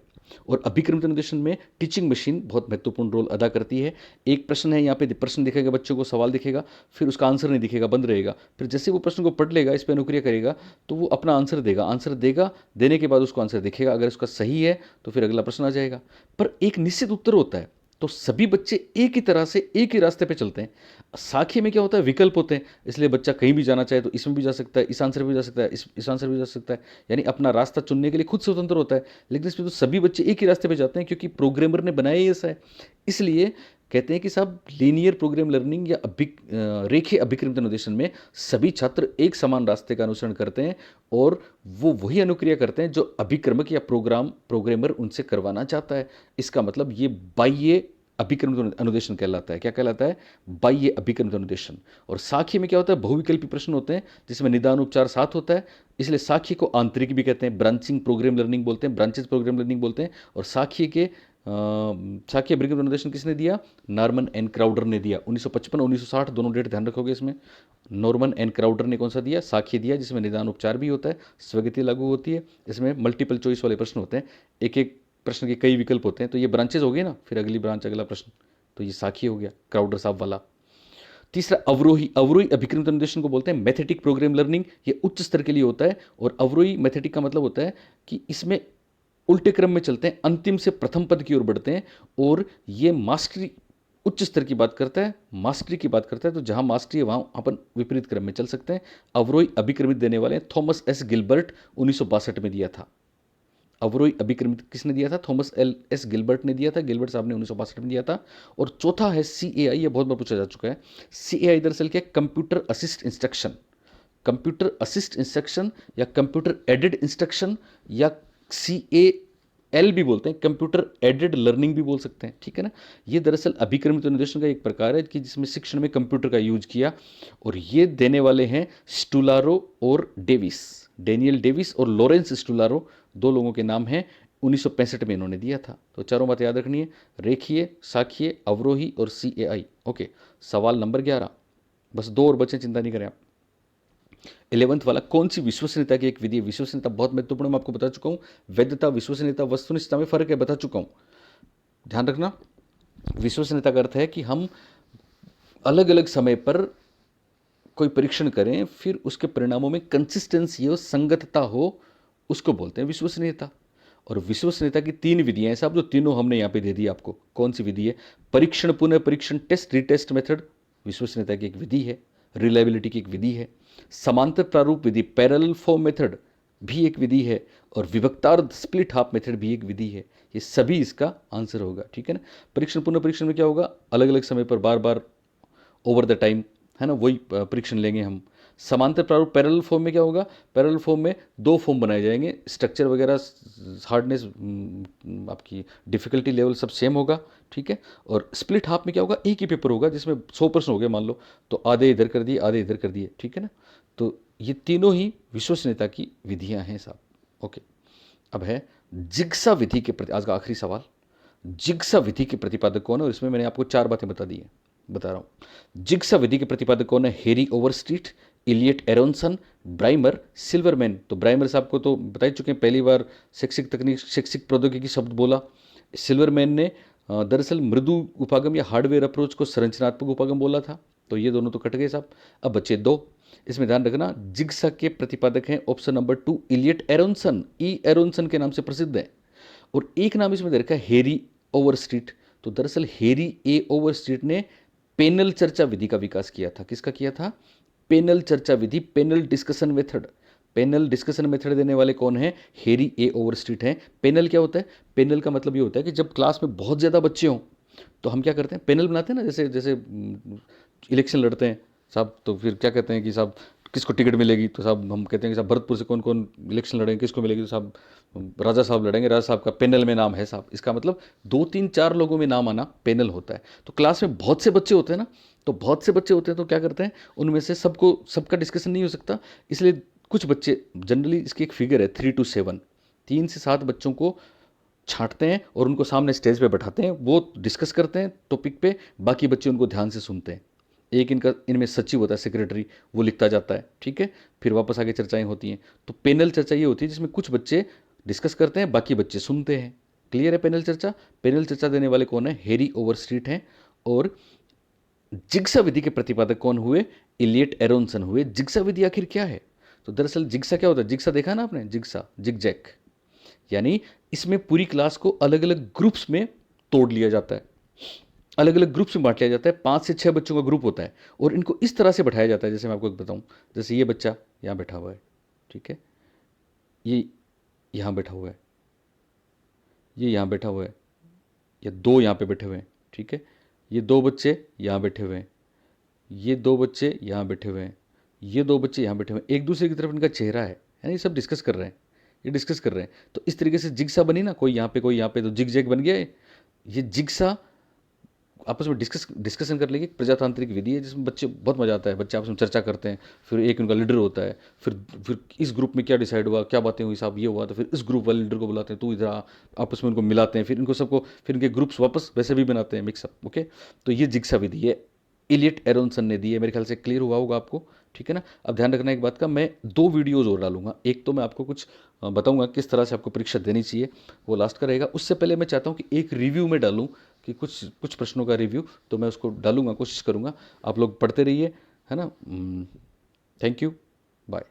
और अभिक्रमित अनुदेशन में टीचिंग मशीन बहुत महत्वपूर्ण रोल अदा करती है। एक प्रश्न है यहाँ पे, प्रश्न दिखेगा बच्चों को, सवाल दिखेगा, फिर उसका आंसर नहीं दिखेगा, बंद रहेगा। फिर जैसे वो प्रश्न को पढ़ लेगा, इस पर अनुक्रिया करेगा, तो वो अपना आंसर देगा। आंसर देगा, देने के बाद उसको आंसर दिखेगा। अगर उसका सही है तो फिर अगला प्रश्न आ जाएगा। पर एक निश्चित उत्तर होता है, तो सभी बच्चे एक ही तरह से एक ही रास्ते पे चलते हैं। साखी में क्या होता है, विकल्प होते हैं, इसलिए बच्चा कहीं भी जाना चाहे तो इसमें भी जा सकता है, इस आंसर भी जा सकता है, इस आंसर भी जा सकता है। यानी अपना रास्ता चुनने के लिए खुद स्वतंत्र होता है। लेकिन इसमें तो सभी बच्चे एक ही रास्ते पे जाते हैं, क्योंकि प्रोग्रामर ने बनाया ही ऐसा है। इसलिए कहते हैं कि साहब, लीनियर प्रोग्राम लर्निंग या रेखीय अभिक्रमित अनुदेशन में सभी छात्र एक समान रास्ते का अनुसरण करते हैं और वो वही अनुक्रिया करते हैं जो अभिक्रमक या प्रोग्रामर उनसे करवाना चाहता है। इसका मतलब ये बाह्य अभिक्रमित अनुदेशन कहलाता है। क्या कहलाता है? बाह्य अभिक्रमित अनुदेशन। और साखी में क्या होता है, बहुविकल्पी प्रश्न होते हैं जिसमें निदान उपचार साथ होता है। इसलिए साखी को आंतरिक भी कहते हैं, ब्रांचिंग प्रोग्राम लर्निंग बोलते हैं, ब्रांचेस प्रोग्राम लर्निंग बोलते हैं। और साखी अभिक्रमित अनुदेशन किसने दिया? नॉर्मन एन क्राउडर ने दिया। 1955 1960 दोनों डेट ध्यान रखोगे इसमें। नॉर्मन एन क्राउडर ने कौन सा दिया? साखी दिया, जिसमें निदान उपचार भी होता है, स्वगति लागू होती है। इसमें मल्टीपल चॉइस वाले प्रश्न होते हैं, एक एक प्रश्न के कई विकल्प होते हैं। तो ये ब्रांचेज हो गए ना, फिर अगली ब्रांच, अगला प्रश्न, तो ये साखी हो गया, क्राउडर साहब वाला। तीसरा अवरोही अभिक्रमित अनुदेशन को बोलते हैं मैथेटिक प्रोग्राम लर्निंग। ये उच्च स्तर के लिए होता है। और अवरोही मैथेटिक का मतलब होता है कि इसमें उल्टे क्रम में चलते हैं, अंतिम से प्रथम पद की ओर बढ़ते हैं। और ये मास्टरी, उच्च स्तर की बात करता है, मास्टरी की बात करता है। तो जहां मास्टरी है वहां अपन विपरीत क्रम में चल सकते हैं। अवरोही अभिक्रमित देने वाले थॉमस एस गिलबर्ट 1962 में दिया था। अवरोही अभिक्रमित किसने दिया था? थॉमस एस गिलबर्ट ने दिया था। गिलबर्ट साहब ने 1962 में दिया था। और चौथा है CAI, ये बहुत बार पूछा जा चुका है। CAI दरअसल क्या? Computer assist instruction. Computer assist instruction या कंप्यूटर एडेड इंस्ट्रक्शन या CAL भी बोलते हैं, कंप्यूटर एडेड लर्निंग भी बोल सकते हैं, ठीक है ना। ये दरअसल अभिक्रमित अनुदेशन का एक प्रकार है कि जिसमें शिक्षण में कंप्यूटर का यूज किया। और ये देने वाले हैं स्टुलारो और डेविस, डेनियल डेविस और लॉरेंस स्टुलारो, दो लोगों के नाम हैं। 1965 में इन्होंने दिया था। तो चारों बातें याद रखनी है, रेखीय, साखीय, अवरोही और CAI। ओके, सवाल नंबर 11, बस 2 और बचे, चिंता नहीं करें आप। 11th वाला, कौन सी विश्वसनीयता की एक विधि है? विश्वसनीयता बहुत महत्वपूर्ण, मैं आपको बता चुका हूं। वैधता, विश्वसनीयता, वस्तुनिष्ठता में फर्क है, बता चुका हूं, ध्यान रखना। विश्वसनीयता का अर्थ है कि हम अलग अलग समय पर कोई परीक्षण करें, फिर उसके परिणामों में कंसिस्टेंसी हो, संगतता हो, उसको बोलते हैं विश्वसनीयता। और विश्वसनीयता की 3 विधियां हैं साहब, जो तीनों हमने यहाँ पे दे दी आपको। कौन सी विधि है? परीक्षण, पुनः परीक्षण, टेस्ट रिटेस्ट मेथड, विश्वसनीयता की एक विधि है, रिलायबिलिटी की एक विधि है। समांतर प्रारूप विधि, पैरेलल फॉर्म मेथड भी एक विधि है। और विभक्तार्ध, स्प्लिट हाफ मेथड भी एक विधि है। ये सभी इसका आंसर होगा, ठीक है ना। परीक्षण, पुनः परीक्षण में क्या होगा? अलग अलग समय पर बार बार ओवर द टाइम, है ना, वही परीक्षण लेंगे हम। समांतर प्रारूप पैरेलल फॉर्म में क्या होगा, पैरेलल फॉर्म में दो फॉर्म बनाए जाएंगे, स्ट्रक्चर वगैरह, हार्डनेस, आपकी डिफिकल्टी लेवल सब सेम होगा, ठीक है। और स्प्लिट हाफ में क्या होगा, एक ही पेपर होगा जिसमें 100 प्रश्न हो गए मान लो, तो आधे इधर कर दिए आधे इधर कर दिए, ठीक है ना। तो ये तीनों ही विश्वसनीयता की विधियां हैं साहब। ओके, अब है जिग्सा विधि के प्रति, आज का आखिरी सवाल, जिग्सा विधि के प्रतिपादक कौन है, और इसमें मैंने आपको 4 बातें बता दी हैं, बता रहा हूं। जिग्सा विधि के प्रतिपादक कौन है, हेरी ओवरस्ट्रीट, इलियट एरोनसन, ब्राइमर, सिल्वरमैन। तो ब्राइमर साहब को तो बता ही चुके हैं, पहली बार शैक्षिक तकनीक, शैक्षिक प्रौद्योगिकी शब्द बोला। सिल्वरमैन ने दरअसल मृदु उपागम या हार्डवेयर अप्रोच को संरचनात्मक उपागम बोला था। तो ये दोनों तो कट गए साहब। अब बचे दो, इसमें ध्यान रखना, जिग्सा के प्रतिपादक हैं ऑप्शन नंबर 2 इलियट एरोनसन, ई एरोनसन के नाम से प्रसिद्ध है। और एक नाम इसमें दे रखा है हेरी ओवरस्ट्रीट। तो दरअसल हेरी ए ओवरस्ट्रीट ने पेनल चर्चा विधि का विकास किया था। किसका किया था, पेनल चर्चा विधि, panel discussion method. Panel discussion method देने वाले कौन है, हेरी ए ओवरस्ट्रीट हैं। पेनल क्या होता है, पेनल का मतलब ये होता है कि जब क्लास में बहुत ज़्यादा बच्चे हों तो हम क्या करते हैं, पैनल बनाते हैं ना, जैसे जैसे इलेक्शन लड़ते हैं साहब, तो फिर क्या कहते हैं कि साहब किसको टिकट मिलेगी, तो साहब हम कहते हैं कि साहब भरतपुर से कौन कौन इलेक्शन लड़ेंगे, किसको मिलेगी, तो साहब राजा साहब लड़ेंगे, राजा साहब का पैनल में नाम है साहब। इसका मतलब 2 3 4 लोगों में नाम आना पैनल होता है। तो क्लास में बहुत से बच्चे होते हैं ना, तो बहुत से बच्चे होते हैं तो क्या करते हैं, उनमें से सबको सबका डिस्कशन नहीं हो सकता, इसलिए कुछ बच्चे, जनरली इसकी एक फिगर है 3 to 7, 3 से 7 बच्चों को छांटते हैं और उनको सामने स्टेज पे बैठाते हैं, वो डिस्कस करते हैं टॉपिक पे, बाकी बच्चे उनको ध्यान से सुनते हैं। एक इनका इनमें सचिव होता है, सेक्रेटरी, वो लिखता जाता है, ठीक है। फिर वापस आके चर्चाएं होती हैं। तो पैनल चर्चा ये होती है जिसमें कुछ बच्चे डिस्कस करते हैं, बाकी बच्चे सुनते हैं। क्लियर है पैनल चर्चा। पैनल चर्चा देने वाले कौन है, हेरी ओवरस्ट्रीट हैं। और जिग्सा विधि के प्रतिपादक कौन हुए, इलियट एरोनसन हुए। जिग्सा विधि आखिर क्या है, तो दरअसल जिग्सा क्या होता है, जिग्सा देखा ना आपने, जिग्सा, जिगजैग, यानी इसमें पूरी क्लास को अलग अलग ग्रुप्स में तोड़ लिया जाता है, अलग अलग ग्रुप्स में बांट लिया जाता है। 5 से 6 बच्चों का ग्रुप होता है और इनको इस तरह से बैठाया जाता है, जैसे मैं आपको बताऊं, जैसे ये बच्चा यहाँ बैठा हुआ है, ठीक है, ये यहाँ बैठा हुआ है, ये यहाँ बैठा हुआ है, या 2 यहाँ पे बैठे हुए हैं, ठीक है, ये 2 बच्चे यहाँ बैठे हुए हैं, ये 2 बच्चे यहाँ बैठे हुए हैं, ये 2 बच्चे यहाँ बैठे हुए हैं, एक दूसरे की तरफ इनका चेहरा है, यानी ये सब डिस्कस कर रहे हैं, ये डिस्कस कर रहे हैं। तो इस तरीके से जिग्सा बनी ना, कोई यहाँ पे कोई यहाँ पे, तो जिग जैग बन गया ये जिग्सा आपस में डिस्कशन कर लेंगे। प्रजातांत्रिक विधि है जिसमें बच्चे, बहुत मजा आता है, बच्चे आपस में चर्चा करते हैं, फिर एक उनका लीडर होता है, फिर इस ग्रुप में क्या डिसाइड हुआ, क्या बातें हुई साहब, ये हुआ, तो फिर इस ग्रुप वाले लीडर को बुलाते हैं, तू इधर आ, आपस में उनको मिलाते हैं, फिर इनको सबको, फिर इनके ग्रुप्स वापस वैसे भी बनाते हैं, मिक्सअप। ओके, तो ये जिग्सा विधि है, इलियट एरोनसन ने दी है। मेरे ख्याल से क्लियर हुआ होगा आपको, ठीक है ना। अब ध्यान रखना एक बात का, मैं 2 वीडियोज़ और डालूंगा। एक तो मैं आपको कुछ बताऊंगा किस तरह से आपको परीक्षा देनी चाहिए, वो लास्ट का रहेगा। उससे पहले मैं चाहता हूँ कि एक रिव्यू में डालूँ, कि कुछ कुछ प्रश्नों का रिव्यू, तो मैं उसको डालूंगा, कोशिश करूँगा। आप लोग पढ़ते रहिए, है ना। Thank you, bye.